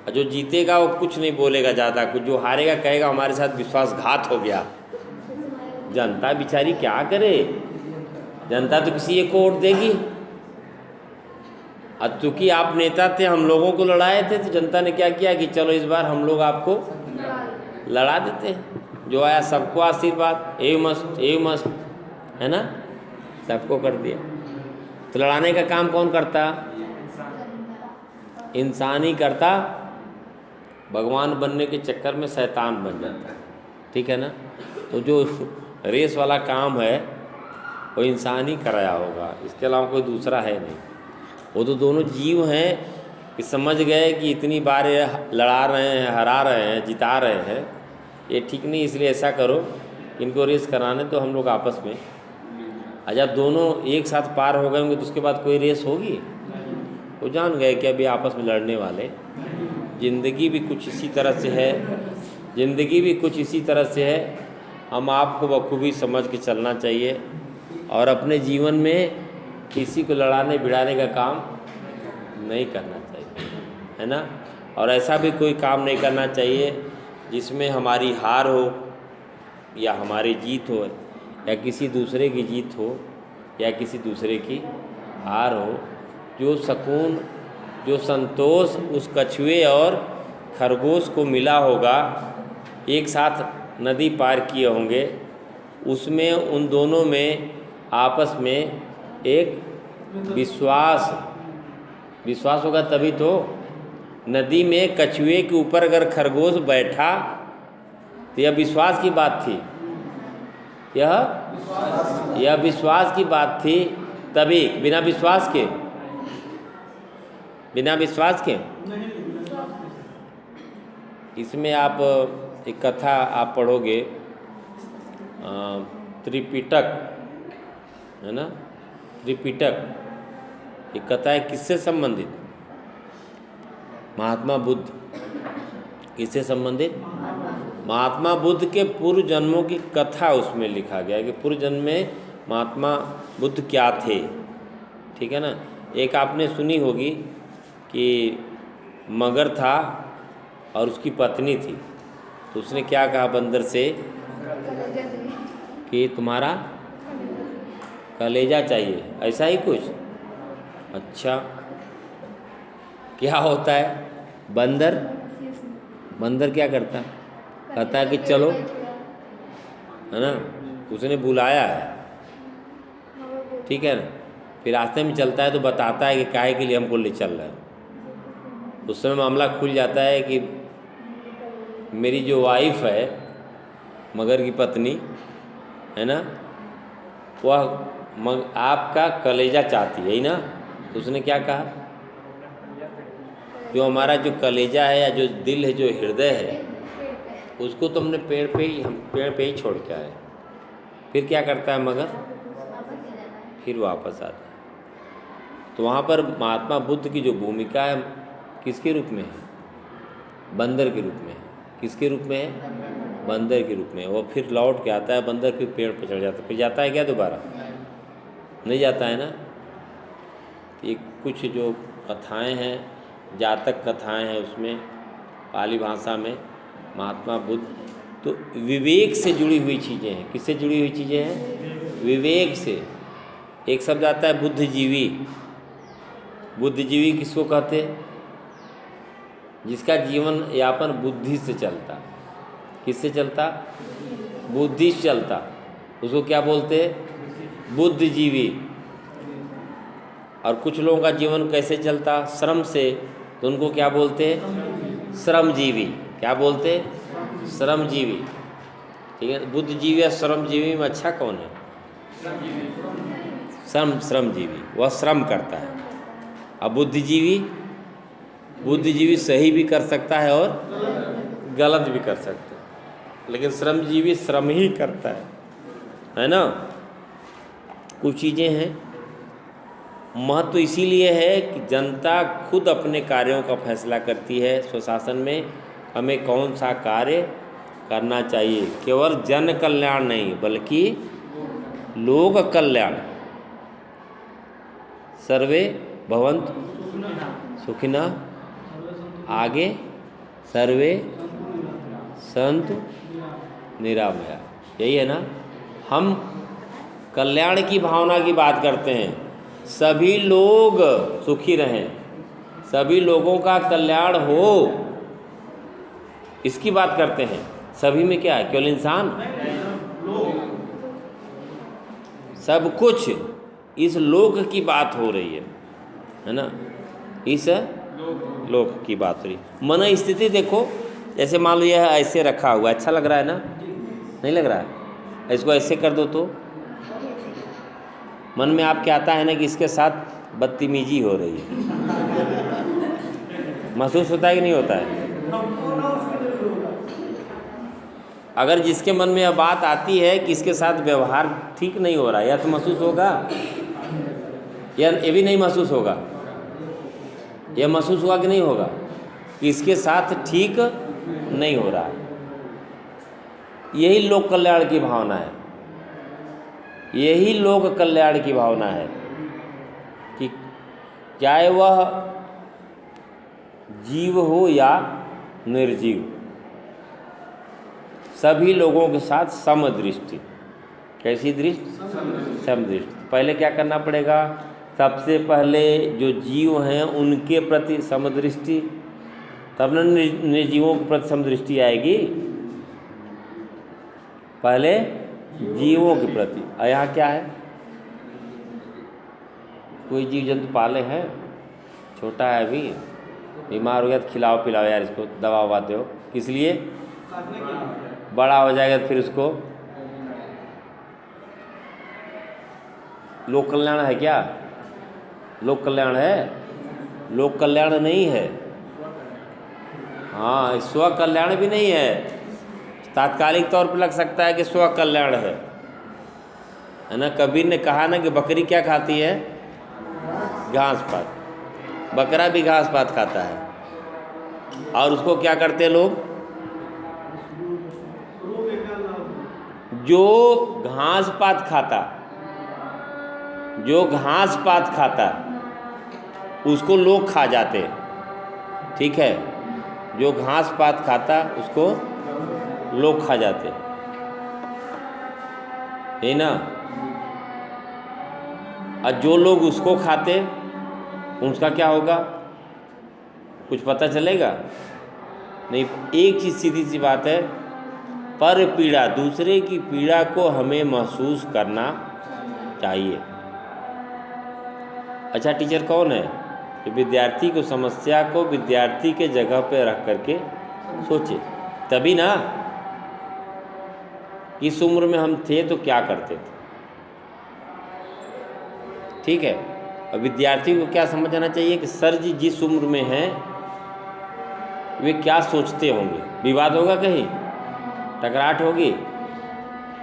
और जो जीतेगा वो कुछ नहीं बोलेगा ज़्यादा, कुछ जो हारेगा कहेगा हमारे साथ विश्वासघात हो गया। जनता बेचारी क्या करे? जनता तो किसी एक को वोट देगी। अब चूँकि आप नेता थे, हम लोगों को लड़ाए थे, तो जनता ने क्या किया कि चलो इस बार हम लोग आपको लड़ा देते हैं। जो आया सबको आशीर्वाद, ए मस्त, है ना? सबको कर दिया। तो लड़ाने का काम कौन करता? इंसान ही करता। भगवान बनने के चक्कर में शैतान बन जाता है, ठीक है ना? तो जो रेस वाला काम है वो इंसान ही कराया होगा, इसके अलावा कोई दूसरा है नहीं। वो तो दोनों जीव हैं कि समझ गए कि इतनी बार ये लड़ा रहे हैं, हरा रहे हैं, जिता रहे हैं, ये ठीक नहीं, इसलिए ऐसा करो इनको रेस कराने तो हम लोग आपस में। जब दोनों एक साथ पार हो गए होंगे तो उसके बाद कोई रेस होगी? वो जान गए कि अभी आपस में लड़ने वाले। ज़िंदगी भी कुछ इसी तरह से है, ज़िंदगी भी कुछ इसी तरह से है। हम आपको बखूबी समझ के चलना चाहिए और अपने जीवन में किसी को लड़ाने भिड़ाने का काम नहीं करना चाहिए, है ना? और ऐसा भी कोई काम नहीं करना चाहिए जिसमें हमारी हार हो या हमारी जीत हो, या किसी दूसरे की जीत हो या किसी दूसरे की हार हो। जो सुकून, जो संतोष उस कछुए और खरगोश को मिला होगा, एक साथ नदी पार किए होंगे, उसमें उन दोनों में आपस में एक विश्वास होगा तभी तो। नदी में कछुए के ऊपर अगर खरगोश बैठा तो यह विश्वास की बात थी, यह विश्वास की बात थी। तभी बिना विश्वास के इसमें आप एक कथा आप पढ़ोगे, त्रिपिटक है ना, त्रिपिटक एक कथा है, किससे संबंधित? महात्मा बुद्ध। किससे संबंधित? महात्मा बुद्ध के पूर्व जन्मों की कथा उसमें लिखा गया है कि पूर्व जन्म में महात्मा बुद्ध क्या थे, ठीक है ना। एक आपने सुनी होगी कि मगर था और उसकी पत्नी थी, तो उसने क्या कहा बंदर से कि तुम्हारा कलेजा चाहिए, ऐसा ही कुछ। अच्छा, क्या होता है? बंदर क्या करता है? कहता है कि चलो, है ना, उसने बुलाया है, ठीक है ना। फिर रास्ते में चलता है तो बताता है कि काहे के लिए हमको ले चल रहा है। उस समय मामला खुल जाता है कि मेरी जो वाइफ है, मगर की पत्नी है ना, वह आपका कलेजा चाहती है, यही ना। तो उसने क्या कहा? जो हमारा जो कलेजा है या जो दिल है, जो हृदय है, उसको तो हमने पेड़ पे ही छोड़ के आए। फिर क्या करता है मगर? फिर वापस आता है। तो वहाँ पर महात्मा बुद्ध की जो भूमिका है किसके रूप में है? बंदर के रूप में है। किसके रूप में है? बंदर के रूप में। वो फिर लौट के आता है, बंदर फिर पेड़ पर चढ़ जाता है। फिर जाता है क्या दोबारा? नहीं जाता है ना। ये कुछ जो कथाएं हैं, जातक कथाएं हैं, उसमें पाली भाषा में महात्मा बुद्ध तो विवेक से जुड़ी हुई चीज़ें हैं। किससे जुड़ी हुई चीज़ें हैं? विवेक से। एक शब्द आता है बुद्धिजीवी। बुद्धिजीवी किसको कहते हैं? जिसका जीवन यापन बुद्धि से चलता। किससे चलता? बुद्धि से चलता, उसको क्या बोलते हैं? बुद्धिजीवी। और कुछ लोगों का जीवन कैसे चलता? श्रम से, तो उनको क्या बोलते हैं? श्रमजीवी। क्या बोलते हैं? श्रमजीवी, ठीक है। बुद्धिजीवी या श्रमजीवी में अच्छा कौन है? श्रमजीवी, वह श्रम करता है। अब बुद्धिजीवी सही भी कर सकता है और गलत भी कर सकता है, लेकिन श्रमजीवी श्रम ही करता है ना। कुछ चीज़ें हैं, महत्व इसीलिए है कि जनता खुद अपने कार्यों का फैसला करती है। स्वशासन में हमें कौन सा कार्य करना चाहिए, केवल जन कल्याण नहीं बल्कि लोक कल्याण। सर्वे भवन्तु सुखिनः, आगे सर्वे सन्तु निरामया। यही है ना। हम कल्याण की भावना की बात करते हैं, सभी लोग सुखी रहें, सभी लोगों का कल्याण हो, इसकी बात करते हैं। सभी में क्या है? केवल इंसान, सब कुछ इस लोक की बात हो रही है ना। इस लोक की बात हो रही। मन स्थिति देखो, जैसे मान लो यह ऐसे रखा हुआ, अच्छा लग रहा है ना? नहीं लग रहा है? इसको ऐसे कर दो तो मन में आपके आता है ना कि इसके साथ बदतमीजी हो रही है। महसूस होता है कि नहीं होता है? अगर जिसके मन में यह बात आती है कि इसके साथ व्यवहार ठीक नहीं हो रहा है, या तो महसूस होगा या ये भी नहीं महसूस होगा। यह महसूस हुआ कि नहीं होगा कि इसके साथ ठीक नहीं हो रहा है। यही लोक कल्याण की भावना है, यही लोक कल्याण की भावना है कि चाहे वह जीव हो या निर्जीव, सभी लोगों के साथ समदृष्टि। कैसी दृष्टि? समदृष्टि। पहले क्या करना पड़ेगा? सबसे पहले जो जीव हैं उनके प्रति समदृष्टि, तब न निर्जीवों के प्रति समदृष्टि आएगी। पहले जीवों के प्रति। यहाँ क्या है, कोई जीव जंतु पाले हैं, छोटा है अभी, बीमार हो गया तो खिलाओ पिलाओ यार, इसको दवा ववा दो, किस लिए? काटने के लिए। बड़ा हो जाएगा तो फिर उसको लोक कल्याण है क्या? लोक कल्याण है? लोक कल्याण नहीं है। हाँ, स्व कल्याण भी नहीं है। तात्कालिक तौर पर लग सकता है कि स्व कल्याण है ना। कबीर ने कहा ना कि बकरी क्या खाती है? घास पात। बकरा भी घास पात खाता है, और उसको क्या करते हैं लोग? जो घास पात खाता, जो घास पात खाता उसको लोग खा जाते, ठीक है? जो घास पात खाता उसको लोग खा जाते, है ना? और जो लोग उसको खाते उसका क्या होगा, कुछ पता चलेगा नहीं। एक चीज़ सीधी सी बात है, पर पीड़ा, दूसरे की पीड़ा को हमें महसूस करना चाहिए। अच्छा टीचर कौन है? कि विद्यार्थी को समस्या को विद्यार्थी के जगह पे रख करके सोचे, तभी ना। इस उम्र में हम थे तो क्या करते थे, ठीक है? और विद्यार्थी को क्या समझना चाहिए कि सर जी जिस उम्र में हैं वे क्या सोचते होंगे। विवाद होगा कहीं, टकराट होगी?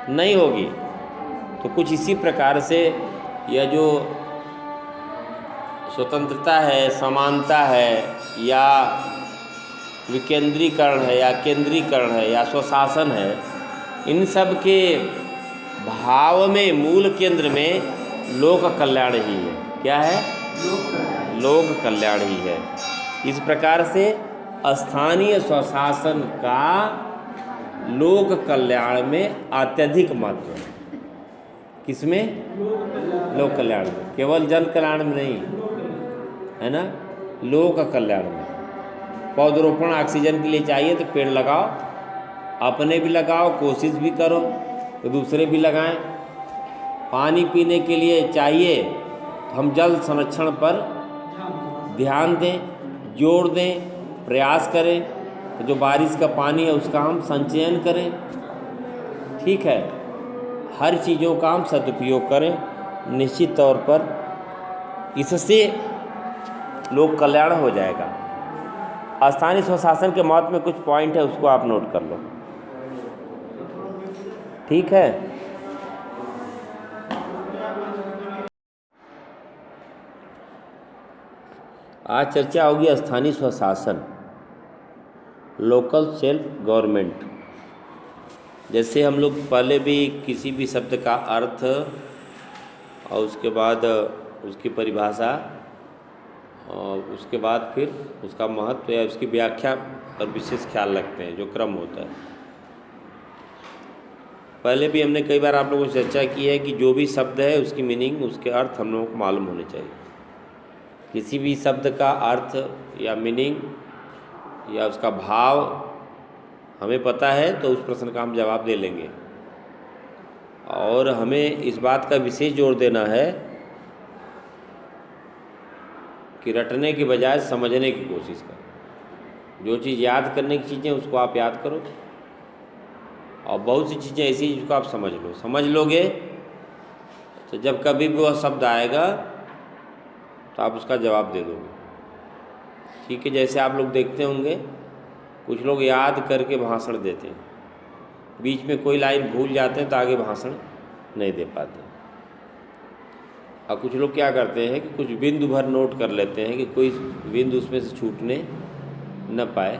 नहीं होगी। तो कुछ इसी प्रकार से यह जो स्वतंत्रता है, समानता है, या विकेंद्रीकरण है, या केंद्रीकरण है, या स्वशासन है, इन सब के भाव में मूल केंद्र में लोक कल्याण ही है। क्या है? लोक कल्याण ही है। इस प्रकार से स्थानीय स्वशासन का लोक कल्याण में अत्यधिक महत्व है। किसमें? लोक कल्याण में। केवल जन कल्याण में नहीं, है ना, लोक कल्याण में। पौधरोपण ऑक्सीजन के लिए चाहिए तो पेड़ लगाओ, अपने भी लगाओ, कोशिश भी करो तो दूसरे भी लगाएं। पानी पीने के लिए चाहिए तो हम जल संरक्षण पर ध्यान दें, जोर दें, प्रयास करें। तो जो बारिश का पानी है उसका हम संचयन करें, ठीक है? हर चीज़ों का हम सदुपयोग करें। निश्चित तौर पर इससे लोक कल्याण हो जाएगा। स्थानीय स्वशासन के महत्व में कुछ पॉइंट है, उसको आप नोट कर लो, ठीक है? आज चर्चा होगी स्थानीय स्वशासन, लोकल सेल्फ गवर्नमेंट। जैसे हम लोग पहले भी किसी भी शब्द का अर्थ और उसके बाद उसकी परिभाषा और उसके बाद फिर उसका महत्व या उसकी व्याख्या पर विशेष ख्याल रखते हैं, जो क्रम होता है। पहले भी हमने कई बार आप लोगों से चर्चा की है कि जो भी शब्द है उसकी मीनिंग, उसके अर्थ हम लोगों को मालूम होने चाहिए। किसी भी शब्द का अर्थ या मीनिंग या उसका भाव हमें पता है तो उस प्रश्न का हम जवाब दे लेंगे। और हमें इस बात का विशेष जोर देना है कि रटने के बजाय समझने की कोशिश करो। जो चीज़ याद करने की चीज़ें उसको आप याद करो, और बहुत सी चीज़ें ऐसी जिसको आप समझ लो। समझ लोगे तो जब कभी भी वह शब्द आएगा तो आप उसका जवाब दे दोगे, ठीक है? जैसे आप लोग देखते होंगे कुछ लोग याद करके भाषण देते हैं, बीच में कोई लाइन भूल जाते हैं तो आगे भाषण नहीं दे पाते। और कुछ लोग क्या करते हैं कि कुछ बिंदु भर नोट कर लेते हैं कि कोई बिंदु उसमें से छूटने न पाए,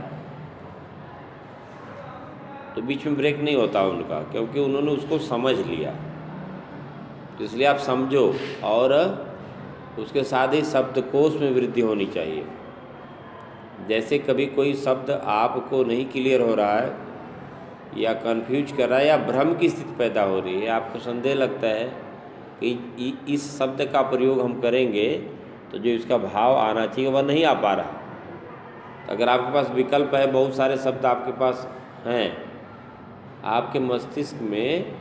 तो बीच में ब्रेक नहीं होता उनका, क्योंकि उन्होंने उसको समझ लिया। तो इसलिए आप समझो, और उसके साथ ही शब्दकोश में वृद्धि होनी चाहिए। जैसे कभी कोई शब्द आपको नहीं क्लियर हो रहा है या कंफ्यूज कर रहा है या भ्रम की स्थिति पैदा हो रही है, आपको संदेह लगता है कि इस शब्द का प्रयोग हम करेंगे तो जो इसका भाव आना चाहिए वह नहीं आ पा रहा। अगर आपके पास विकल्प है, बहुत सारे शब्द आपके पास हैं, आपके मस्तिष्क में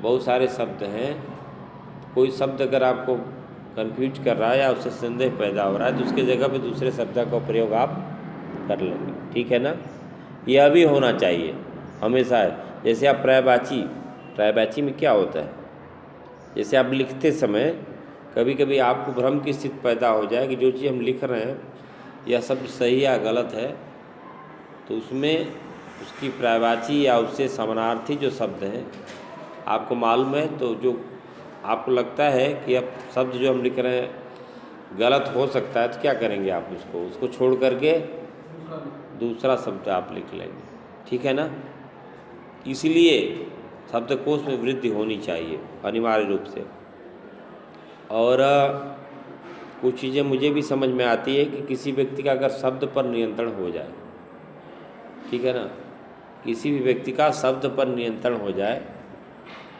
बहुत सारे शब्द हैं, कोई शब्द अगर आपको कंफ्यूज कर रहा है या उससे संदेह पैदा हो रहा है तो उसके जगह पे दूसरे शब्द का प्रयोग आप कर लेंगे, ठीक है ना। यह भी होना चाहिए हमेशा है। जैसे आप पर्यायवाची में क्या होता है, जैसे आप लिखते समय कभी कभी आपको भ्रम की स्थिति पैदा हो जाए कि जो चीज़ हम लिख रहे हैं यह शब्द सही या गलत है, तो उसमें उसकी पर्यायवाची या उससे समानार्थी जो शब्द हैं आपको मालूम है, तो जो आपको लगता है कि अब शब्द जो हम लिख रहे हैं गलत हो सकता है, तो क्या करेंगे आप उसको छोड़ करके दूसरा शब्द आप लिख लेंगे, ठीक है ना। इसलिए शब्दकोश में वृद्धि होनी चाहिए अनिवार्य रूप से। और कुछ चीज़ें मुझे भी समझ में आती है कि किसी व्यक्ति का अगर शब्द पर नियंत्रण हो जाए, ठीक है ना, किसी भी व्यक्ति का शब्द पर नियंत्रण हो जाए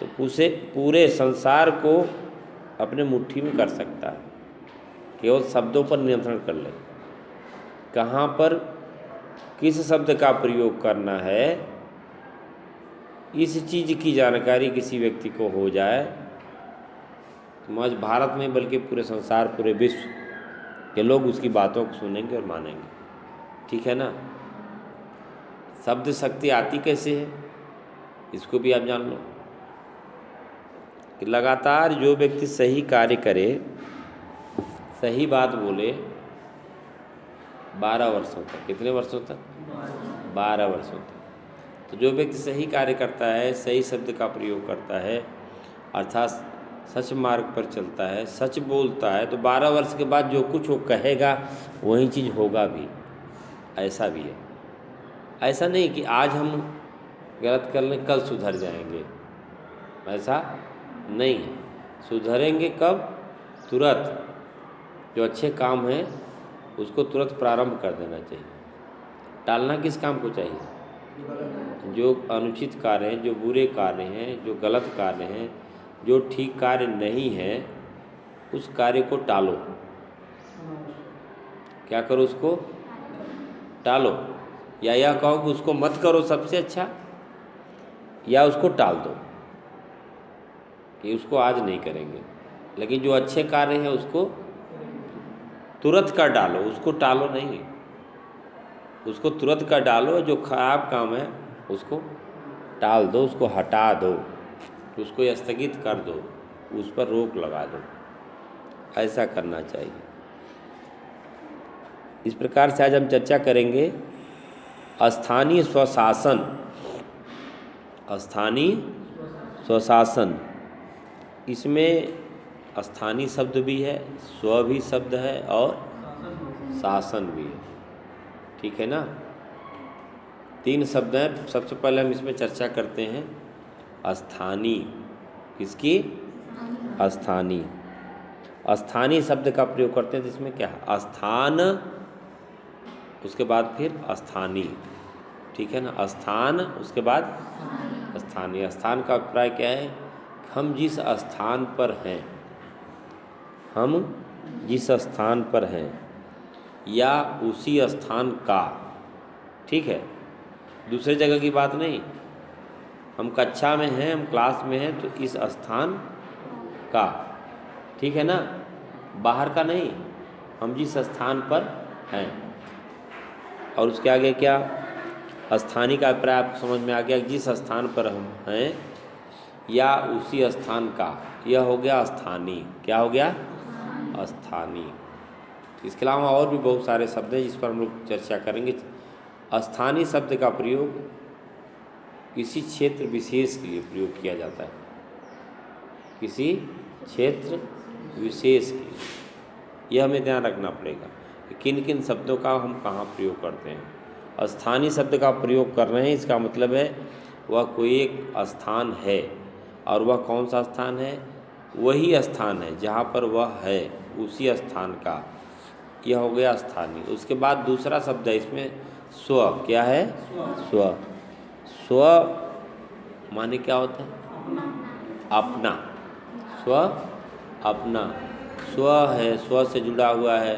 तो पूरे संसार को अपने मुट्ठी में कर सकता है, केवल शब्दों पर नियंत्रण कर ले। कहाँ पर किस शब्द का प्रयोग करना है, इस चीज़ की जानकारी किसी व्यक्ति को हो जाए तो आज भारत में बल्कि पूरे संसार, पूरे विश्व के लोग उसकी बातों को सुनेंगे और मानेंगे, ठीक है ना। शब्द शक्ति आती कैसे है, इसको भी आप जान लो कि लगातार जो व्यक्ति सही कार्य करे, सही बात बोले 12 वर्षों तक, कितने वर्षों तक, 12 वर्षों तक, तो जो व्यक्ति सही कार्य करता है, सही शब्द का प्रयोग करता है, अर्थात सच मार्ग पर चलता है, सच बोलता है, तो 12 वर्ष के बाद जो कुछ वो कहेगा वही चीज़ होगा भी। ऐसा भी है, ऐसा नहीं कि आज हम गलत कर लें कल सुधर जाएंगे, ऐसा नहीं है। सुधरेंगे कब, तुरंत। जो अच्छे काम हैं उसको तुरंत प्रारंभ कर देना चाहिए। टालना किस काम को चाहिए, जो अनुचित कार्य हैं, जो बुरे कार्य हैं, जो गलत कार्य हैं, जो ठीक कार्य नहीं है, उस कार्य को टालो। क्या करो, उसको टालो, या यह कहो कि उसको मत करो सबसे अच्छा, या उसको टाल दो कि उसको आज नहीं करेंगे। लेकिन जो अच्छे कार्य हैं उसको तुरंत कर डालो, उसको टालो नहीं, उसको तुरंत कर डालो। जो खराब काम है उसको टाल दो, उसको हटा दो, उसको स्थगित कर दो, उस पर रोक लगा दो। ऐसा करना चाहिए। इस प्रकार से आज हम चर्चा करेंगे स्थानीय स्वशासन। स्थानीय स्वशासन, इसमें स्थानीय शब्द भी है, स्व भी शब्द है और शासन भी है, ठीक है ना। 3 शब्द हैं। सबसे पहले हम इसमें चर्चा करते हैं स्थानीय। किसकी, स्थानीय। स्थानीय शब्द का प्रयोग करते हैं जिसमें क्या है, स्थान, उसके बाद फिर स्थानीय, ठीक है ना। स्थान, उसके बाद स्थानीय। स्थान का अभिप्राय क्या है, हम जिस स्थान पर हैं, हम जिस स्थान पर हैं या उसी स्थान का, ठीक है, दूसरे जगह की बात नहीं। हम कक्षा में हैं, हम क्लास में हैं, तो इस स्थान का, ठीक है ना, बाहर का नहीं, हम जिस स्थान पर हैं। और उसके आगे क्या, स्थानीय का अभिप्राय आपको समझ में आ गया, जिस स्थान पर हम हैं या उसी स्थान का, यह हो गया स्थानीय। क्या हो गया, स्थानीय। इसके अलावा और भी बहुत सारे शब्द हैं जिस पर हम लोग चर्चा करेंगे। स्थानीय शब्द का प्रयोग किसी क्षेत्र विशेष के लिए प्रयोग किया जाता है, किसी क्षेत्र विशेष के लिए। यह हमें ध्यान रखना पड़ेगा कि किन किन शब्दों का हम कहाँ प्रयोग करते हैं। स्थानीय शब्द का प्रयोग कर रहे हैं, इसका मतलब है वह कोई एक स्थान है, और वह कौन सा स्थान है, वही स्थान है जहाँ पर वह है, उसी स्थान का, यह हो गया स्थानीय। उसके बाद दूसरा शब्द है इसमें स्व। क्या है, स्व। स्व माने क्या होता है, अपना। स्व अपना, स्व है, स्व से जुड़ा हुआ है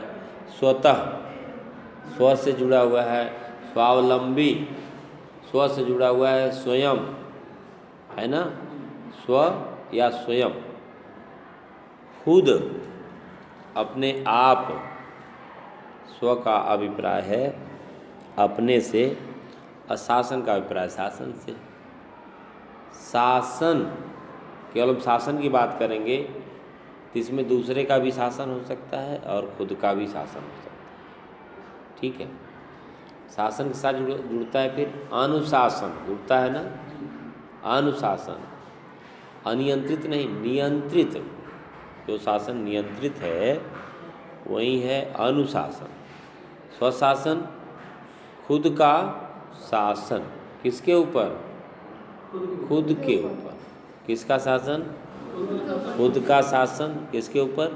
स्वतः, स्व से जुड़ा हुआ है स्वावलंबी, स्व से जुड़ा हुआ है स्वयं, है ना। स्व या स्वयं, खुद, अपने आप। स्व का अभिप्राय है अपने से, अशासन का अभिप्राय शासन से। शासन, केवल हम शासन की बात करेंगे तो इसमें दूसरे का भी शासन हो सकता है और खुद का भी शासन हो सकता है, ठीक है। शासन के साथ जुड़ता है फिर अनुशासन, जुड़ता है ना, अनुशासन। अनियंत्रित नहीं, नियंत्रित। जो शासन नियंत्रित है वही है अनुशासन। स्वशासन, खुद का शासन, किसके ऊपर, खुद के ऊपर। किसका शासन, खुद का शासन, किसके ऊपर,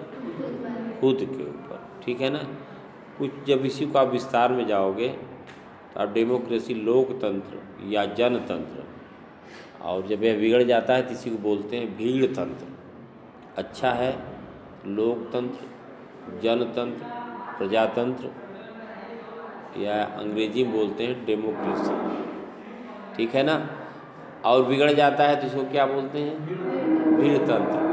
खुद के ऊपर, ठीक है ना। कुछ जब इसी को आप विस्तार में जाओगे तो आप डेमोक्रेसी, लोकतंत्र या जनतंत्र, और जब यह बिगड़ जाता है तो इसी को बोलते हैं भीड़ तंत्र। अच्छा है लोकतंत्र, जनतंत्र, प्रजातंत्र, या अंग्रेजी में बोलते हैं डेमोक्रेसी, ठीक है ना। और बिगड़ जाता है तो इसको क्या बोलते हैं, भीड़ तंत्र।